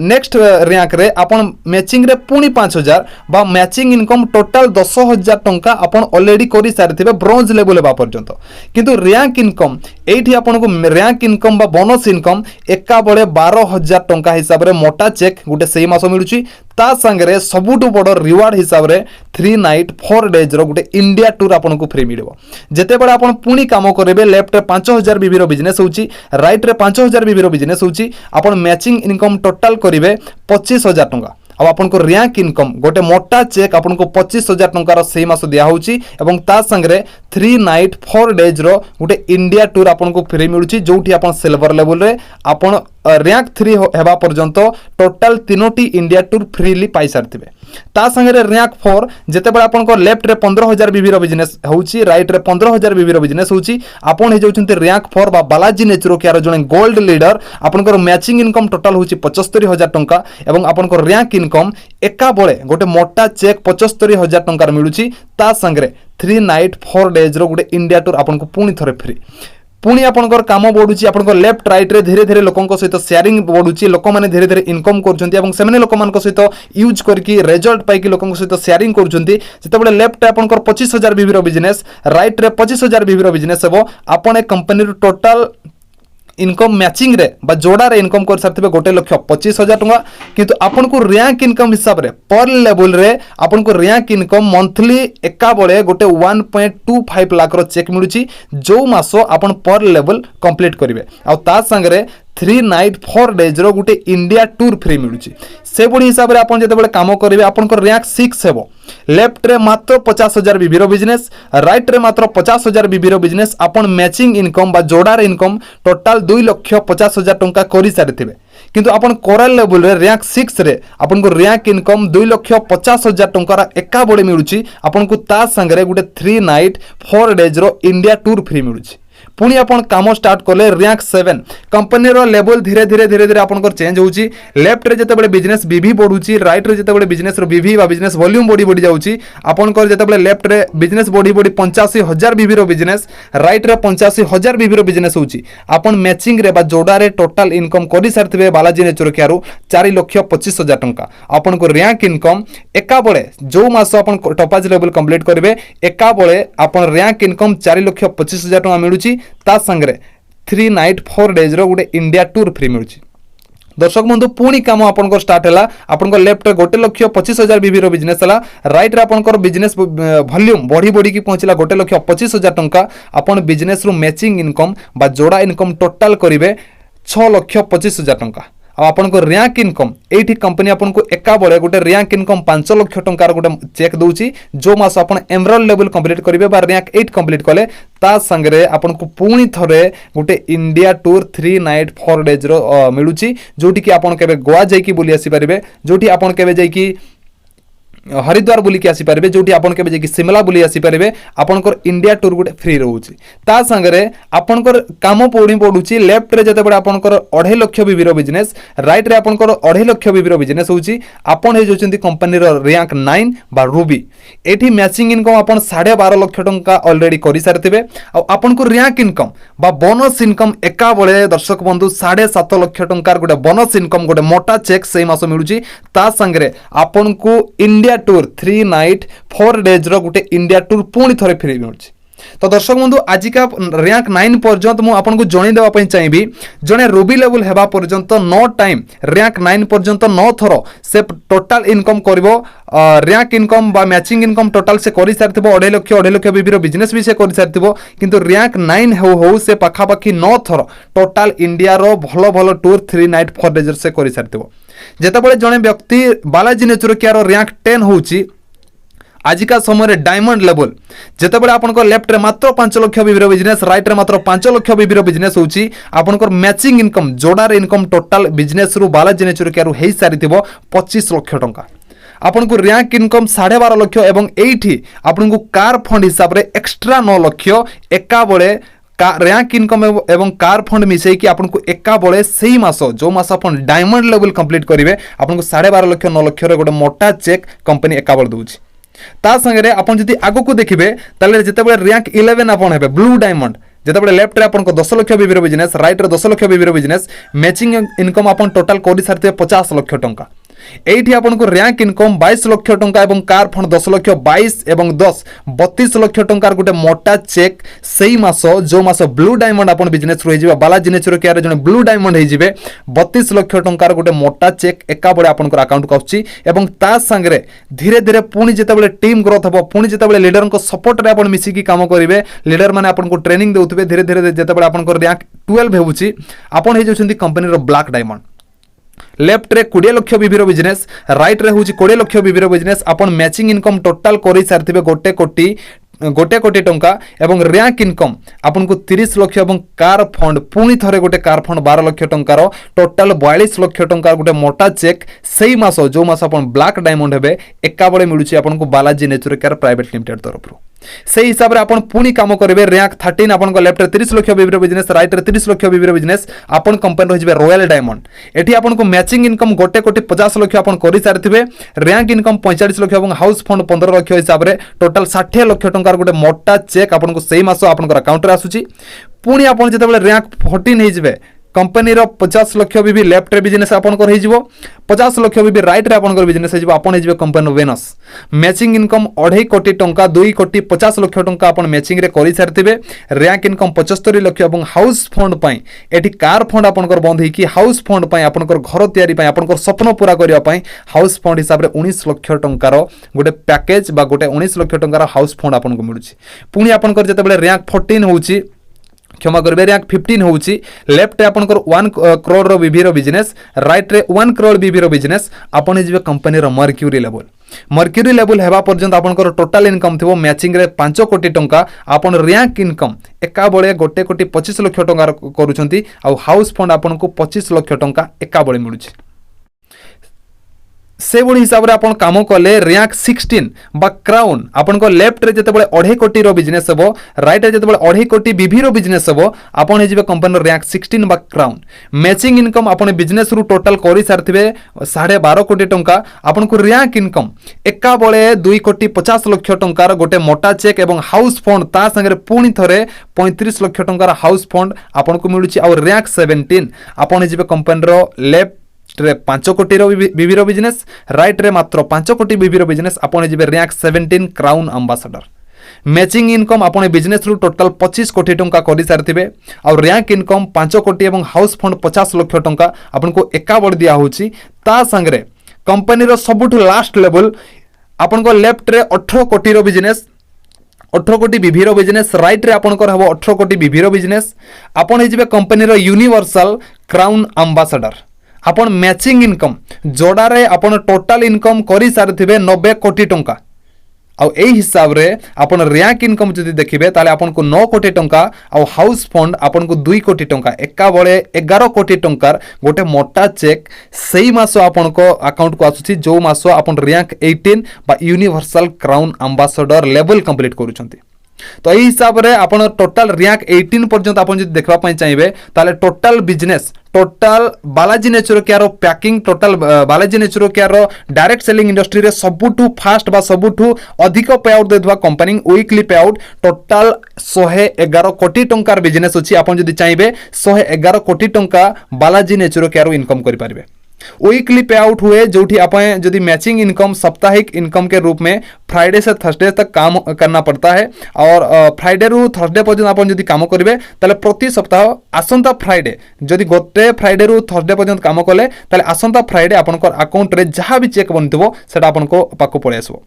नेक्स्ट रैंक रे आपन मैचिंग रे पुनी 5000 बा मैचिंग इनकम टोटल 10000 टंका आपन ऑलरेडी करि सारथिबे ब्रोंज लेवल बा पर्यंत किंतु रैंक इनकम एठी आपन को रैंक इनकम बा बोनस इनकम एका बळे 12000 टंका हिसाब रे मोटा चेक गुटे सेही मासो ता संगे सबुठु बड़ रिवार्ड हिसाब रे 3 नाइट 4 डेज रो गोटे इंडिया टूर आपन को फ्री मिलबो जेते बडा आपन पुनी काम करेबे लेफ्ट रे 5000 बीबी रो बिजनेस होची राइट रे 5000 बीबी रो बिजनेस होची आपन मैचिंग इनकम टोटल करिवे 25000 टंका अब आपन को रैंक इनकम गोटे मोटा चेक आपन को 25000 टंकार सेही मास दिया होची एवं ता संगे 3 नाइट 4 डेज रो गोटे इंडिया टूर आपन को फ्री मिलुची जोठी आपन सिल्वर लेवल रे आपन रैंक 3 हेबा पर्यंत टोटल तीनोटी इंडिया टूर फ्रीली पाई सारथिबे। ता संगे रैंक 4 जेते बडा आपन को लेफ्ट रे 15000 बीबी रो बिजनेस होची राइट रे 15000 बीबी रो बिजनेस होची आपन हे जाउछन्ते रैंक 4 बा बालाजी नेचुरो केयर जने गोल्ड लीडर आपन को मैचिंग इनकम टोटल होची 75000 टंका एवं आपन को रैंक इनकम एका बळे गोटे मोटा चेक 75000 टंकार मिलुची ता संगे 3 नाइट 4 डेज रो गोटे इंडिया टूर आपन को पुनी थरे फ्री पुणी आपनकर काम बढ़ुची आपनकर लेफ्ट राइट रे धीरे धीरे लोकन सहित शेयरिंग बढ़ुची लोक माने धीरे धीरे इनकम करछन्ती एवं सेमने लोक मान सहित यूज करके रिजल्ट पाई कि लोकन सहित शेयरिंग करछन्ती जेतेबेले लेफ्ट आपनकर 25000 बीबी रो बिजनेस राइट रे 25000 बीबी रो बिजनेस हेबो आपन एक कंपनी रो टोटल इनकम मैचिंग रे बा जोड़ा रे इनकम कर सारथिबे 1,25,000 टंका किंतु आपन को रैंक इनकम हिसाब रे पर लेवल रे आपन को रैंक इनकम मंथली एका बळे गोटे 1.25 लाख रो चेक मिलुची जो मासो आपन पर लेवल कंप्लीट करिवे आ ता संगे रे 3 नाइट 4 डेज रो गोटे इंडिया टूर फ्री मिलुची से बड़ी हिसाब रे आपन जेते बळे काम करिवे आपन को रैंक 6 हेबो लेफ्ट रे मात्र 50000 बीबी रो बिजनेस राइट रे मात्र 50000 बीबी रो बिजनेस आपन मैचिंग इनकम बा जोड़ा रे इनकम टोटल 2,50,000 टंका करि सारिथिबे किंतु आपन कोरल लेवल रे रैंक 6 रे आपन को रैंक इनकम 2,50,000 टंका एका बळे मिलुची आपन को ता संगे रे गोटे 3 नाइट 4 डेज रो इंडिया टूर फ्री मिलुची पुणी आपन काम स्टार्ट कले रैंक 7 कंपनी रो लेवल धीरे धीरे धीरे धीरे आपन को चेंज होउची लेफ्ट रे जेते बळे बिजनेस बीबी बढ़ुची राइट रे जेते बळे बिजनेस रो बीबी बा बिजनेस वॉल्यूम बढ़ी बढ़ी जाउची आपन को जेते बळे लेफ्ट रे बिजनेस बढ़ी बढ़ी 85000 बीबी रो बिजनेस राइट रे 85000 बीबी रो बिजनेस होउची आपन मैचिंग रे बा जोड़ा रे टोटल इनकम करि सारथिबे बालाजी नेचुरो केयर 4,25,000 टंका आपन को रैंक इनकम एका बळे जो मास आपन टॉपाज लेवल कंप्लीट करिवे एका बळे आपन रैंक इनकम 4,25,000 टंका मिलुची ता संगे 3 नाइट 4 डेज रो गोटे इंडिया टूर फ्री मिलुची दर्शक बंधु पुणी काम आपनकर स्टार्ट है आपन लेफ्ट रे 1,25,000 बीबी रो बिजनेस है राइट रे आपनकर बिजनेस वॉल्यूम बढ़ी बढ़ी की पहुंचला 1,25,000 टंका आपन बिजनेस रु मैचिंग इनकम बा जोड़ा इनकम टोटल करिवे 6,25,000 टंका आपनको रैंक इनकम एठी कंपनी आपको एका बळे गोटे रैंक इनकम 5 लाख टंकार गोटे चेक दउची जो मास आपण एमराल्ड लेवल कंप्लीट करिवे बा रैंक 8 कंप्लीट कले ता संगरे आपनको पुणी थरे गोटे इंडिया टूर 3 नाइट 4 डेज रो मिलुची जोटी कि आपण केबे गोवा जाई की बुली आसी परिबे जोटी आपण केबे जाई की हरिद्वार बुलिकी आसी पारे जो आपन के जाकि शिमला बुली आसी पारे आपनकर इंडिया टूर गोटे फ्री रोचे ता संगरे आपनकर काम पड़ी पड़ुची लेफ्ट रे जते बडे आपनकर 2.5 लाख बीबी रो बिजनेस राइट रे आपनकर 2.5 लाख बीबी रो बिजनेस होची आपन हे जोचंती कंपनी रो रैंक 9 बा रूबी एठी मैचिंग इनकम आपन 12.5 लाख टंका ऑलरेडी करि सारथिबे आ आपनको रैंक इनकम बा बोनस इनकम एका बळे दर्शक बंधु 7.5 लाख टंकार गोटे बोनस इनकम गोटे मोटा चेक सेही मास मिलुची ता संगरे आपनको इंडिया टूर 3 नाइट 4 डेज रो गोटे इंडिया टूर पुणी थरे फ्री मिलुची तो दर्शक बंधु आज का रैंक 9 पर्यंत मु आपनको जणै देबा पई चाहिबी जणे रूबी लेवल हेबा पर्यंत 9 टाइम रैंक 9 पर्यंत 9 थरो से टोटल इनकम करबो रैंक इनकम बा मैचिंग इनकम टोटल से करि सारथिबो 2.5 लाख बीबी रो बिजनेस भी से करि सारथिबो किंतु रैंक 9 हो से पाखा पाखी 9 थरो टोटल इंडिया रो भलो भलो टूर 3 नाइट 4 डेज से करि सारथिबो जेतेबेले जणे व्यक्ति बालाजी नेचुर केयर रैंक 10 होउची आजिका समय डायमंड लेवल जितेबाला आपनकर लेफ्ट रे मात्र 5 लाख बीबी बिजनेस राइट रे मात्र 5 लाख बीबी बिजनेस होची आपनकर मैचिंग इनकम जोड़ार इनकम टोटल बिजनेस रु बालाजी नेचुर केयर हेई सारिथिबो 25 लाख टंका आपनको रैंक इनकम 12.5 लाख एवं एठी आपनको कार फंड हिसाब रे एक्स्ट्रा 9 लाख एका बळे रैंक इनकम एवं कार फंड मिसई कि आपको एका बळे सेही मास जो मास अपन डायमंड लेवल कंप्लीट करिवे आपनको 12.5 लाख 9 लाख रे गोटे मोटा चेक कंपनी एका बळे दउची ता संगे आपन जदि आगो को देखिबे ताले जेतेबेले रैंक 11 आपन हेबे ब्लू डायमंड जेतेबेले लेफ्ट रे आपन को 10 लाख बीबी बिजनेस राइट रे 10 लाख बीबी बिजनेस मैचिंग इनकम आपन टोटल करि सारते 50 लाख टंका एठी आपनको रैंक इनकम 22 लाख टंका एवं कार फंड 10 लाख 22 एवं 10 32 लाख टंकार गोटे मोटा चेक सेही मास जो मास ब्लू डायमंड आपन बिजनेस रहि जिबा बालाजी नेचुर केयर जने ब्लू डायमंड हे जिबे 32 लाख टंकार गोटे मोटा चेक एका बळे आपनकर अकाउंट को आछि एवं ता संगरे धीरे धीरे पुणी जेतेबेले टीम ग्रोथ हबो पुणी जेतेबेले लीडर को सपोर्ट रे आपन मिसी की काम करिवे लीडर माने आपन को ट्रेनिंग देउतबे धीरे धीरे जेतेबेले आपनकर रैंक 12 हेउछि आपन हे जोछन्ती कंपनी रो ब्लैक डायमंड लेफ्ट रे 20 लाख बीबी बिजनेस राइट रे होची 20 लाख बीबी बिजनेस आपन मैचिंग इनकम टोटल करि सारथिबे गोटे कोटी टंका एवं रैंक इनकम आपन को 30 लाख एवं कार फंड पुणी थरे गोटे कार फंड 12 लाख टंकार टोटल 42 लाख टंकार गोटे मोटा चेक सेही मास जो मास आपन ब्लैक डायमंड हेबे एका बळे मिलुची आपन को Balaji nature care private limited तरफ रो से हिसाब रे आपन पुणी काम करिवे रैंक 13 आपन को लेफ्ट रे 30 लाख बीबी बिजनेस राइट रे 30 लाख बीबी बिजनेस आपन कंपनी रहिबे रॉयल डायमंड एठी आपन को मैचिंग इनकम 1,50 लाख आपन करि सारथिबे रैंक इनकम 45 लाख एवं हाउस फंड 15 लाख हिसाब रे टोटल 60 लाख टंकार गोटे मोटा चेक आपन को सेही मास आपन अकाउंट रे आसुची पुणी आपन जेतेबेले रैंक 14 हे जिवे कंपनी रो 50 लाख बीबी लेफ्ट रे बिजनेस आपन कर हे जिवो 50 लाख बीबी राइट रे आपन कर बिजनेस हे जिवो आपन हे जिवो कंपनी वेनस मैचिंग इनकम 2.5 कोटी टंका 2 कोटी 50 लाख टंका आपन मैचिंग रे करि सारथिबे रैंक इनकम 75 लाख एवं हाउस फंड पई एठी कार फंड आपन कर बंद हे कि हाउस फंड पई आपन कर घर तयारी पई आपन कर सपन पूरा करिया पई हाउस फंड हिसाब रे 19 लाख टंकार गोटे पैकेज बा गोटे 19 लाख टंकार हाउस फंड आपन को मिलुची पुनी आपन कर जेतेबेले रैंक 14 होउची क्षमा करेंगे रैंक 15 होउची लेफ्ट रे आपन 1 करोड़ रो बीबी रो बिजनेस राइट रे 1 करोड़ बीबी रो बिजनेस आपन जिवे कंपनी रो मर्क्यूरी लेवल हेबा पर्यंत आपन टोटल इनकम थिबो मैचिंग रे 5 कोटी टंका आपन रैंक इनकम एका बळे 1 कोटी 25 लाख टंका करूछंती आ हाउस फंड आपन को 25 लाख टंका एका बळे मिलुची से बड़ी हिसाब रे आपन काम कले रैंक 16 बा क्राउन आपन को लेफ्ट रे जेतेबेले 2.5 कोटी रो बिजनेस हबो राइट रे जेतेबेले 2.5 कोटी बीबी रो बिजनेस हबो आपन हे जिवे कंपनी रैंक 16 बा क्राउन मैचिंग इनकम आपन बिजनेस रु टोटल करि सारथिबे 12.5 कोटी टंका आपन को रैंक इनकम एका बळे 2 कोटी 50 लाख टंकार गोटे मोटा चेक एवं हाउस फंड ता संगे पुणी थरे 35 लाख टंकार हाउस फंड आपन को मिलुची और रैंक 17 आपन हे जिवे कंपनी रो लेफ्ट रे 5 कोटी रो बीबी रो बिजनेस राइट रे मात्र 5 कोटी बीबी रो बिजनेस आपन जिबे rank 17 crown ambassador matching income आपण बिजनेस रु टोटल 25 कोटी टंका कर सारी आउ रैंक इनकम 5 कोटी और हाउस फंड 50 लाख टंका आपको एका बड़ दिया होची ता संगरे कंपनी रो सबुठु लास्ट लेवल आपन को लेफ्ट रे 18 कोटी रो बिजनेस 18 कोटी विभी रो बिजनेस राइट रे आपनकर हबो 18 कोटी विभी रो बिजनेस आपन हे जिवे कंपनी रो यूनिवर्सल क्राउन एम्बेसडर आपन मैचिंग इनकम जोड़ा रे आपन टोटल इनकम करि सारथिबे 90 कोटी टंका आउ ए हिसाब रे आपन रैंक इनकम जदि देखिबे ताले आपन को 9 कोटी टंका आउ हाउस फंड आपन को 2 कोटी टंका एका बळे 11 कोटी टंकार गोटे मोटा चेक सेही मासो आपन को अकाउंट को आसुची जो मासो आपन रैंक 18 बा universal crown ambassador level complete करूछंती तो यही हिसाब रे आपन टोटल रैंक 18 पर्यंत आपन जदि देखबा पई चाहिबे ताले total business total Balaji naturo care packing total Balaji naturo care direct selling industry रे सबुठु फास्ट बा सबुठु अधिक पे आउट देथवा कंपनी वीकली पे आउट टोटल 111 कोटी टंकार बिजनेस अछि आपन जदि चाहिबे 111 कोटी टंका बालाजी नेचुरो केयर इनकम करि पारिबे वीकली पे आउट हुए जो आप यदि मैचिंग इनकम साप्ताहिक इनकम के रूप में फ्राइडे से थर्सडे तक काम करना पड़ता है और फ्राइडे रु थर्सडे पर्यंत आप यदि काम करेंगे ताले प्रति सप्ताह आसंता फ्राइडे जदि गोटे फ्राइडे रु थर्सडे पर्यंत काम कले ताले आसंता फ्राइडे आपनकर अकाउंट रे जहाँ भी चेक बनथिबो सेटा आपनको पाको पळे आसबो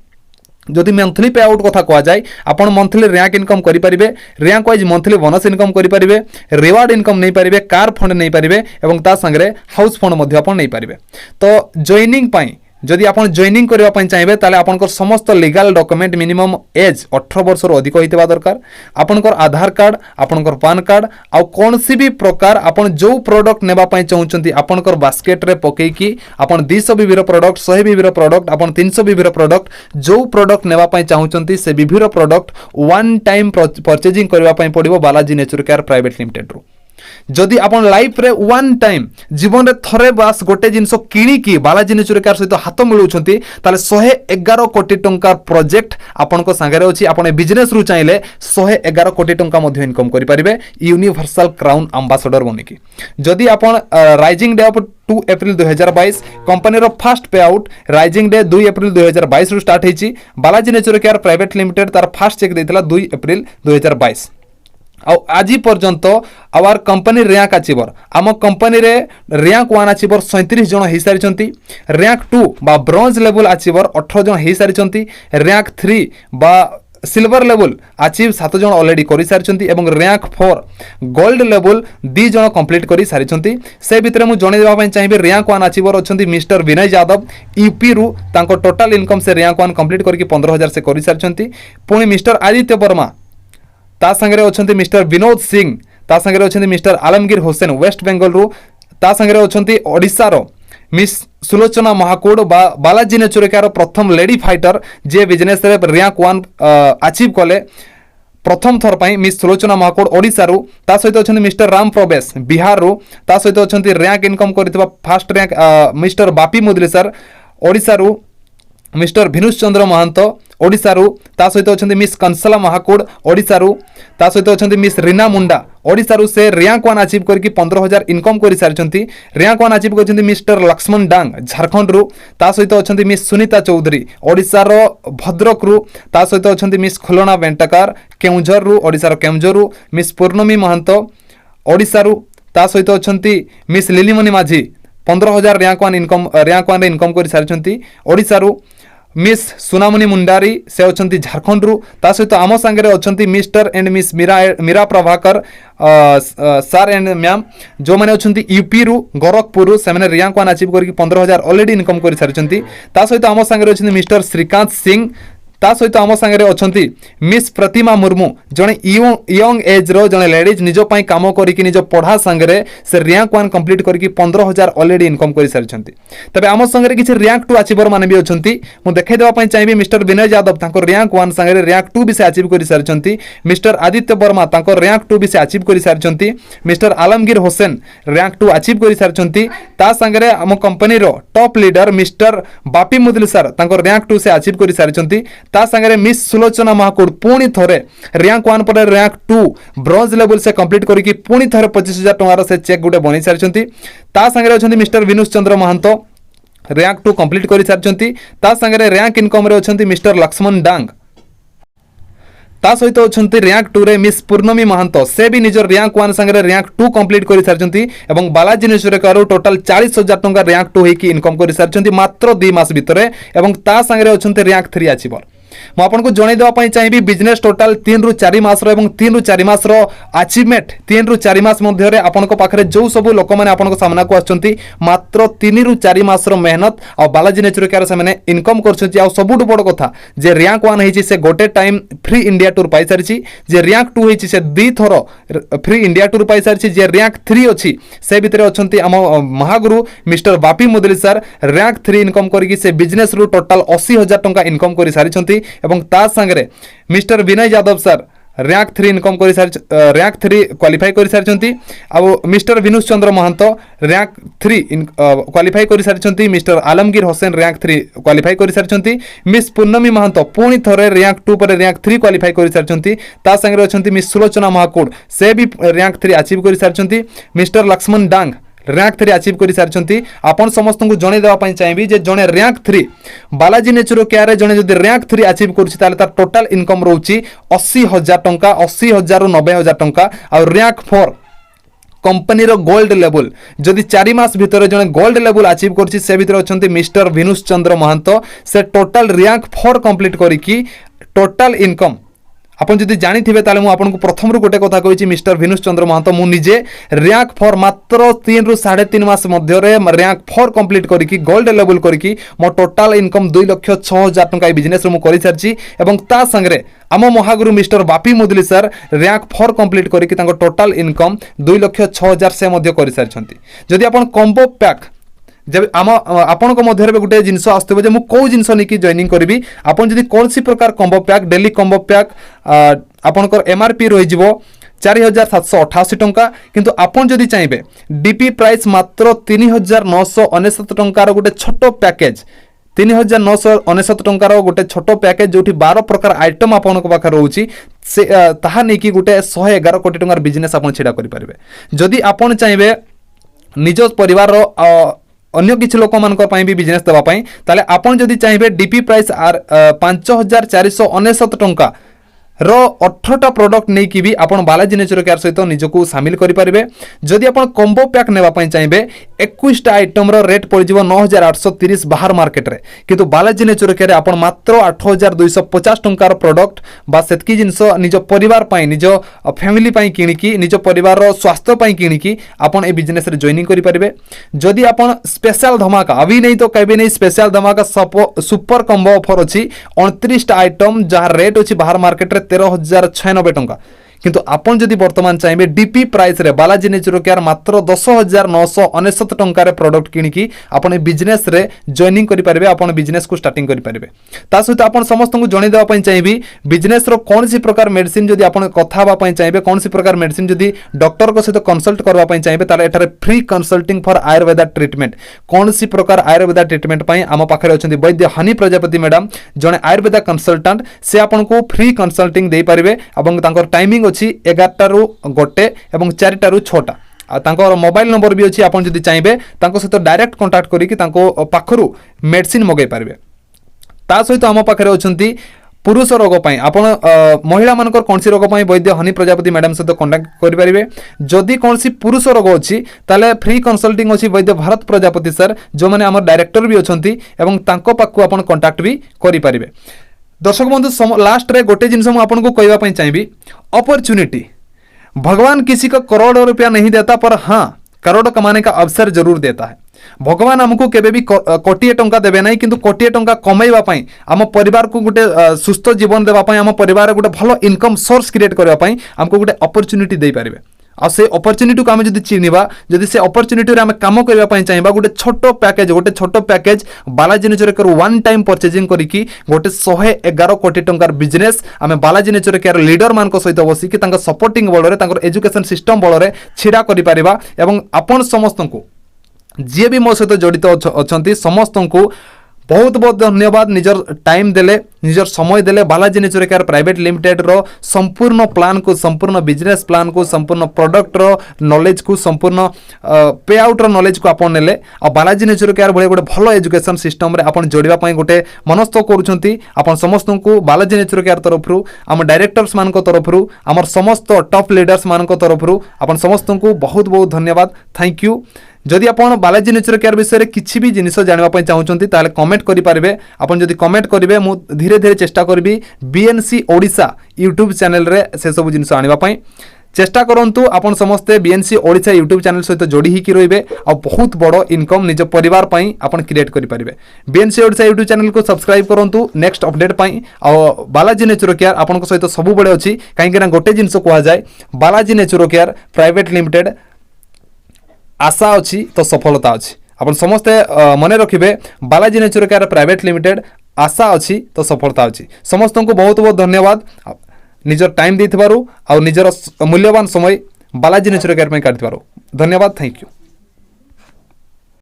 जदि मंथली पे आउट कथा कह जाए आपन मंथली रैंक इनकम करि परिबे rank wise monthly bonus income करि परिबे रिवार्ड इनकम नहीं पारिबे कार फंड नहीं पारिबे एवं ता संगरे हाउस फंड मध्य आपन नहीं पारिबे तो जॉइनिंग पाई जदि आपन जॉइनिंग करबा पई चाहिबे ताले आपनकर समस्त लीगल डॉक्यूमेंट मिनिमम एज 18 वर्ष रो अधिक होइतबा दरकार आपनकर आधार कार्ड आपनकर पान कार्ड आ कोनसी भी प्रकार आपन जो प्रोडक्ट नेबा पई चाहुचंती आपनकर बास्केट रे पकई की आपन 200 बीबी रो प्रोडक्ट 100 बीबी रो प्रोडक्ट आपन 300 बीबी रो प्रोडक्ट जो प्रोडक्ट नेबा पई चाहुचंती से बीबी रो प्रोडक्ट वन टाइम परचेजिंग करबा पई पड़िबो Balaji nature care private limited रो जदि आपन लाइफ रे वन टाइम जीवन रे थरे बास गोटे जिंस किणी की बालाजी नेचुर केयर सहित हाथ मिलुछंती ताले 111 कोटी टंका प्रोजेक्ट आपन को संगे रे अछि आपन बिजनेस रु चाहिले 111 कोटी टंका मध्ये इनकम करि परिबे यूनिवर्सल क्राउन एम्बेसडर बनिकी जदि आपन rising day of 2 April 2022 company रो first pay out rising day 2 अप्रैल 2022 रु स्टार्ट हेची Balaji nature care private limited तार फर्स्ट चेक देथिला 2 अप्रैल 2022 आज पर्यंत आवर कंपनी रैंक अचीवर आम कंपनी रे रैंक 1 अचीवर 37 जन हो सारी रैंक 2 बा ब्रोंज लेवल अचीवर 18 जन हो सारी रैंक 3 बा सिल्वर लेवल अचीव 7 जन ऑलरेडी कर सारी और रैंक 4 गोल्ड लेवल 2 जन कंप्लीट कर सारी से भितर मुझे जनइबा चाहिए रैंक 1 अचीवर अच्छा मिस्टर विनय यादव यूपी रु टोटाल इनकम से रैंक 1 कंप्लीट करके 15,000 से कर सारी पुणी मिस्टर आदित्य वर्मा ता संगे अछंती मिस्टर विनोद सिंह ता संगे अछंती मिस्टर आलमगीर हुसैन वेस्ट बेंगल रु ता संगे अछंती ओडिसा रो miss Sulochana Mahakud Balaji nature care प्रथम लेडी फाइटर जे बिजनेस रे रैंक 1 अचीव कले प्रथम थर पई मिस सुलोचना महाकूड़ ओडिसा रु ता सहित अछंती मिस्टर राम प्रवेश बिहार रु ता सहित अछंती रैंक इनकम करथिबा first rank mister Bapi Mudli sir Odisha रु मिस्टर भिनुष चंद्र महंत ओडिसा रु ता सहित अछंती मिस कंसला महाकूड़ ओडिसा रु ता सहित अछंती मिस रीना मुंडा ओडिसा रु से रैंक 1 अचीव करके 15,000 इनकम कर सारी रैंक 1 अचीव करछंती मिस्टर लक्ष्मण डांग झारखंड रु ता सहित अछंती मिस सुनीता चौधरी ओडिसा रो भद्रक रु ता सहित अछंती मिस खुलना बेंटकार केउंझर रु ओडिसा रो केउंझर रु मिस पूर्णमी महंत ओडिसा रु ता सहित अछंती मिस लिलीमणि माझी 15,000 रैंक 1 रे इनकम कर सारी ओडिसा रु मिस सुनामणि मुंडारी से अछंती झारखंड रु ता सहित आम संगे अछंती mister and miss Meera Prabhakar sir and ma'am जो मैंने अछंती यूपी रु गोरखपुर रु से मैंने रैंक 1 अचीव करके 15,000 ऑलरेडी इनकम कर सारी ता सहित आम संगे अछंती मिस्टर श्रीकांत सिंह ता सहित आम संगे अछंती मिस प्रतिमा मुर्मू जने यंग एज रो जने लेडीज निज पई काम करिक निज पढ़ा संगे से रैंक 1 कंप्लीट करके 15,000 ऑलरेडी इनकम कर सारी तबे आम संगे किसी रैंक 2 अचीवर माने भी अछंती मु देखाई देबा पई चाहिबे मिस्टर विनय यादव तांको रैंक 1 संगे रैंक 2 भी से अचीव कर सारी मिस्टर आदित्य वर्मा तांको रैंक 2 भी से अचीव कर सारी mister Alamgir Hussain rank 2 achieve कर सारी ता संगे आम कंपनी रो top leader mister Bapi Mudli sir तांको रैंक 2 से अचीव कर सारी ता संगे मिस सुलोचना महाकूड़ पुणी थरे रैंक 1 पर रैंक 2 ब्रोंज लेवल से कंप्लीट करके पुणी थरे 25,000 टंकार से चेक गुटे बनी सारी ता संगे अछंती मिस्टर विनुष चंद्र महंत रैंक 2 कंप्लीट कर सारी ता संगे रैंक इनकम रे अछंती मिस्टर लक्ष्मण डांग ता सहित अच्छा रैंक 2 रे मिस पूर्णमी महांत से भी निजर रैंक 1 संगे रैंक 2 कंप्लीट कर सारी और बालाजी नेचुरकार टोटाल 40,000 टंका रैंक 2 होगी इनकम कर सारी मात्र 2 मास भितर और ता संगे अच्छा रैंक 3 अचीवर ମୁଁ ଆପଣଙ୍କୁ ଜଣାଇ ଦେବା ପାଇଁ ଚାହିଁବି ବିଜନେସ୍ ଟୋଟାଲ 3 ରୁ 4 ମାସର ଏବଂ 3 ରୁ 4 ମାସର ଆଚିଭମେଣ୍ଟ 3 ରୁ 4 ମାସ ମଧ୍ୟରେ ଆପଣଙ୍କ ପାଖରେ ଯେଉଁ ସବୁ ଲୋକମାନେ ଆପଣଙ୍କ ସାମ୍ନାକୁ ଆସୁଛନ୍ତି ମାତ୍ର 3 ରୁ 4 ମାସର ମେହନତ ଆଉ ବାଲାଜୀ ନେଚୁର କେୟାର ସେମାନେ ଇନକମ୍ କରୁଛନ୍ତି ଆଉ ସବୁଠୁ ବଡ଼ କଥା ଯେ ର‍୍ୟାଙ୍କ 1 ହେଇଛି ସେ ଗୋଟେ ଟାଇମ୍ ଫ୍ରି ଇଣ୍ଡିଆ ଟୁର ପାଇ ସାରିଛି ଯେ ର‍୍ୟାଙ୍କ 2 ହେଇଛି ସେ ଦୁଇ ଥର ଫ୍ରି ଇଣ୍ଡିଆ ଟୁର ପାଇ ସାରିଛି ଯେ ର‍୍ୟାଙ୍କ 3 ଅଛି ସେ ଭିତରେ ଅଛନ୍ତି ଆମ ମହାଗୁରୁ mister Bapi Mudli sir rank 3 income କରିକି ସେ ବିଜନେସ୍ ରୁ ଟୋଟାଲ 80,000 ଟଙ୍କା ଇନକମ୍ କରି ସାରିଛନ୍ତି এবং তার সাথে মিস্টার বিনয় যাদব স্যার रैंक 3 इनकम कर रैंक 3 क्वालिफाई कर सारी मिस्टर विनुष चंद्र महंत रैंक 3 क्वालिफाई कर सारी mister Alamgir Hussain rank 3 qualify कर सारी मिस पूर्णमी महंत पुणी थोड़े रैंक 2 पर रैंक 3 क्वालिफाई कर सारी अच्छा मिस सुलोचना महाकूड़ से भी रैंक 3 अचीव कर सारी मिस्टर लक्ष्मण डांग रैंक 3 अचीव कर सारी आपन समस्त को जन देवाई चाहिए जे जड़े रैंक 3 बालाजी नेचुरो केयर जड़े जब रैंक 3 अचीव कर टोटाल इनकम रोचे 80,000 टंका 80,000 ରୁ 90,000 टंका और रैंक 4 कंपनी गोल्ड लेवल जदि 4 मास भितर जड़े गोल्ड लेवल अचीव कर से भितर अच्छा मिस्टर विनुष चंद्र महंत से टोटाल रैंक 4 कंप्लीट करी टोटाल इनकम आपन जदि जानी थे ताले मु आपन को प्रथम रु गोटे कथा कहिछि मिस्टर विनुष चंद्र महंत मु निजे रैंक 4 मात्र 3 ରୁ 3.5 मास मध्य रैंक 4 कंप्लीट करिकी गोल्ड लेवल करिकी मो टोटाल इनकम 2,06,000 टंका बिजनेस मु करि सारछि एवं ता संगरे आम महागुरु mister Bapi Mudli sir rank 4 complete करिकी तांको टोटाल इनकम 2,06,000 से मध्य करि सारछंती जदि आपन कॉम्बो पैक जब आम आपण मध्य गोटे जिनस आसो जो कौ जिनस नहीं जॉइनिंग करी आपन जदि कौन सी प्रकार combo pack daily combo pack आपनकर एमआरपी रही 4,788 टंका किंतु आपन जदि चाहिए डीपी प्राइस मात्र 3,999 टंकार गोटे छोट पैकेज 3,999 टंकार गोटे छोट पैकेज जो 12 प्रकार आइटम आपन पाखे रोचे से ताहा नहीं कि गोटे 111 कोटी टंकार बिजनेस आपन छिड़ा करि परिबे जदि आपन चाहिए निज परिवार अन्य किसी लोक मान भी बिजनेस देवाई ताले आपन जदि चाहिए डीपी प्राइस 5,499 टंका रो 18टा प्रोडक्ट नहीं कि भी आपन बालाजी नेचुरो केयर सहित निजको शामिल करें जदि आपन कॉम्बो पैक नेवाई चाहिए 21टा आइटम रो रेट पड़ 9,830 बाहर मार्केट रे किंतु बालाजी नेचुरो केयर आपन मात्र 8,250 टंकार प्रोडक्ट बा सेतकी जिंस निज परिवार पाई निज फैमिली पाई किनिकी निज परिवार रो स्वास्थ्य पाई किनिकी आपन ए बिजनेस रे जॉइनिंग करि परिबे जदि आपन स्पेशल धमाका अभी नहीं तो कभी नहीं स्पेशल धमाका सुपर कॉम्बो ऑफर अछि 29टा आइटम जहां रेट अछि बाहर मार्केट रे 13,096 टंका किंतु आपन जदि वर्तमान चाहिए डीपी प्राइस रे बालाजी नेचुरो केयर मात्र 10,999 टंकार प्रोडक्ट किनिकी आपन बिजनेस रे जॉइनिंग करि परिबे आपन बिजनेस को स्टार्टिंग करि परिबे ता सहित आपन समस्त को जणै देबा पई चाहिए बिजनेस रो कौन सी प्रकार मेडिसिन जदि आपन कथा बा पई चाहिए कौन सी प्रकार मेडिसिन जदि डॉक्टर को सहित कंसल्ट करबा पई चाहिए ताले एठारे free consulting for Ayurveda treatment कौन सी प्रकार आयुर्वेदा ट्रीटमेंट पई आम पाखरे अछंती वैद्य हनी प्रजापति मैडम जणे आयुर्वेदा कंसल्टेंट से आपन को फ्री कंसल्टिंग दे परिबे एवं तांकर टाइमिंग अच्छी 11टा ରୁ 1 एवं 4टा ରୁ 6टा मोबाइल नंबर भी अच्छी आपन जदि चाहिए सहित डायरेक्ट कांटेक्ट करिकी पाखरु मेडिसिन मगै पारिबे ता सहित आम पाखरे अछंती पुरुष रोग पाई आपन महिला मानकर कौन सी रोग पाई वैद्य हनी प्रजापति मैडम सहित कांटेक्ट करि परिबे जदि कौन सी पुरुष रोग अछि ताले फ्री कंसल्टिंग अछि वैद्य भारत प्रजापति सर जो माने हमर डायरेक्टर भी अछंती एवं तांको पाखु आपन कांटेक्ट भी करि परिबे दर्शक बंधु लास्ट रे गोटे जिनस मु आपन को कहबा पई चाहिए अपॉर्चुनिटी भगवान किसी को करोड़ों रुपया नहीं देता पर हाँ करोड़ कमाने का अवसर जरूर देता है भगवान हमको केबे भी कोटिए टंका देबे नहीं किंतु कोटिए टंका कमाइबा पई आम परिवार को गोटे सुस्थ जीवन देबा पई आम परिवार गोटे भलो इनकम सोर्स क्रिएट करबा पई हमको गोटे अपॉर्चुनिटी दे पारिबे आ से अपॉर्चुनिटी को आम जदि चिन्हवा जदि से अपॉर्चुनिटी रे आम काम करबा पई चाहिबा गोटे छोटो package Balaji naturo care one time purchasing करिकी गोटे 111 कोटी टंकार बिजनेस आम बालाजी नेचुरो केयर लीडर मान को सहित बसिकी तांका सपोर्टिंग बल रे तांकर एजुकेशन सिस्टम बल रे छिड़ा करि परिबा एवं आपन समस्त को जे भी मो सहित जड़ित अछंती समस्त को बहुत बहुत धन्यवाद निजर टाइम देले निजर समय देले Balaji natural care private limited रो संपूर्ण प्लान को संपूर्ण बिजनेस प्लान को संपूर्ण प्रोडक्ट रो नॉलेज को संपूर्ण पे आउट रो नॉलेज को आपन नेले आ बालाजी नेचुरल केयर भले गोटे भलो एजुकेशन सिस्टम रे आपन जोड़िबा पई गोटे मनस्थ करूछंती आपन समस्त को बालाजी नेचुरल केयर तरफ रु आम डायरेक्टर्स मान को तरफ रु आमर समस्त टॉप लीडर्स मान को तरफ रु आपन समस्त को बहुत बहुत धन्यवाद थैंक यू जदि आपण बालाजी नेचुरल केयर विषय में किसी भी जिनिस जानवाई चाहूँगी ताले कमेंट करेंगे आपन जदि कमेंट करेंगे मु धीरे धीरे चेष्टा करी बीएनसी ओडिशा यूट्यूब चैनल रे से सब जिनिस आने चेष्टा करंतु आपण समस्ते बीएनसी ओडिशा यूट्यूब चैनल सहित जोड़ी ही रहिबे आ बहुत बड़ इनकम निज परिवार पई आपण क्रिएट करि परिबे बीएनसी ओडिशा यूट्यूब चैनल को सब्सक्राइब करंतु नेक्स्ट अपडेट पई आ बालाजी नेचुरल केयर आपण सहित सब बड़े अछि काहेकि ना गोटे जिनिस कहा जाए Balaji natural care private limited आशा अच्छी तो सफलता अच्छी आप समस्ते मन रखिए Balaji natural care private limited आशा अच्छी तो सफलता अच्छी समस्त को बहुत बहुत धन्यवाद निजर टाइम देथिबारु आ निजर मूल्यवान समय बालाजी नेचुरल केयर में काटिबारु धन्यवाद थैंक यू।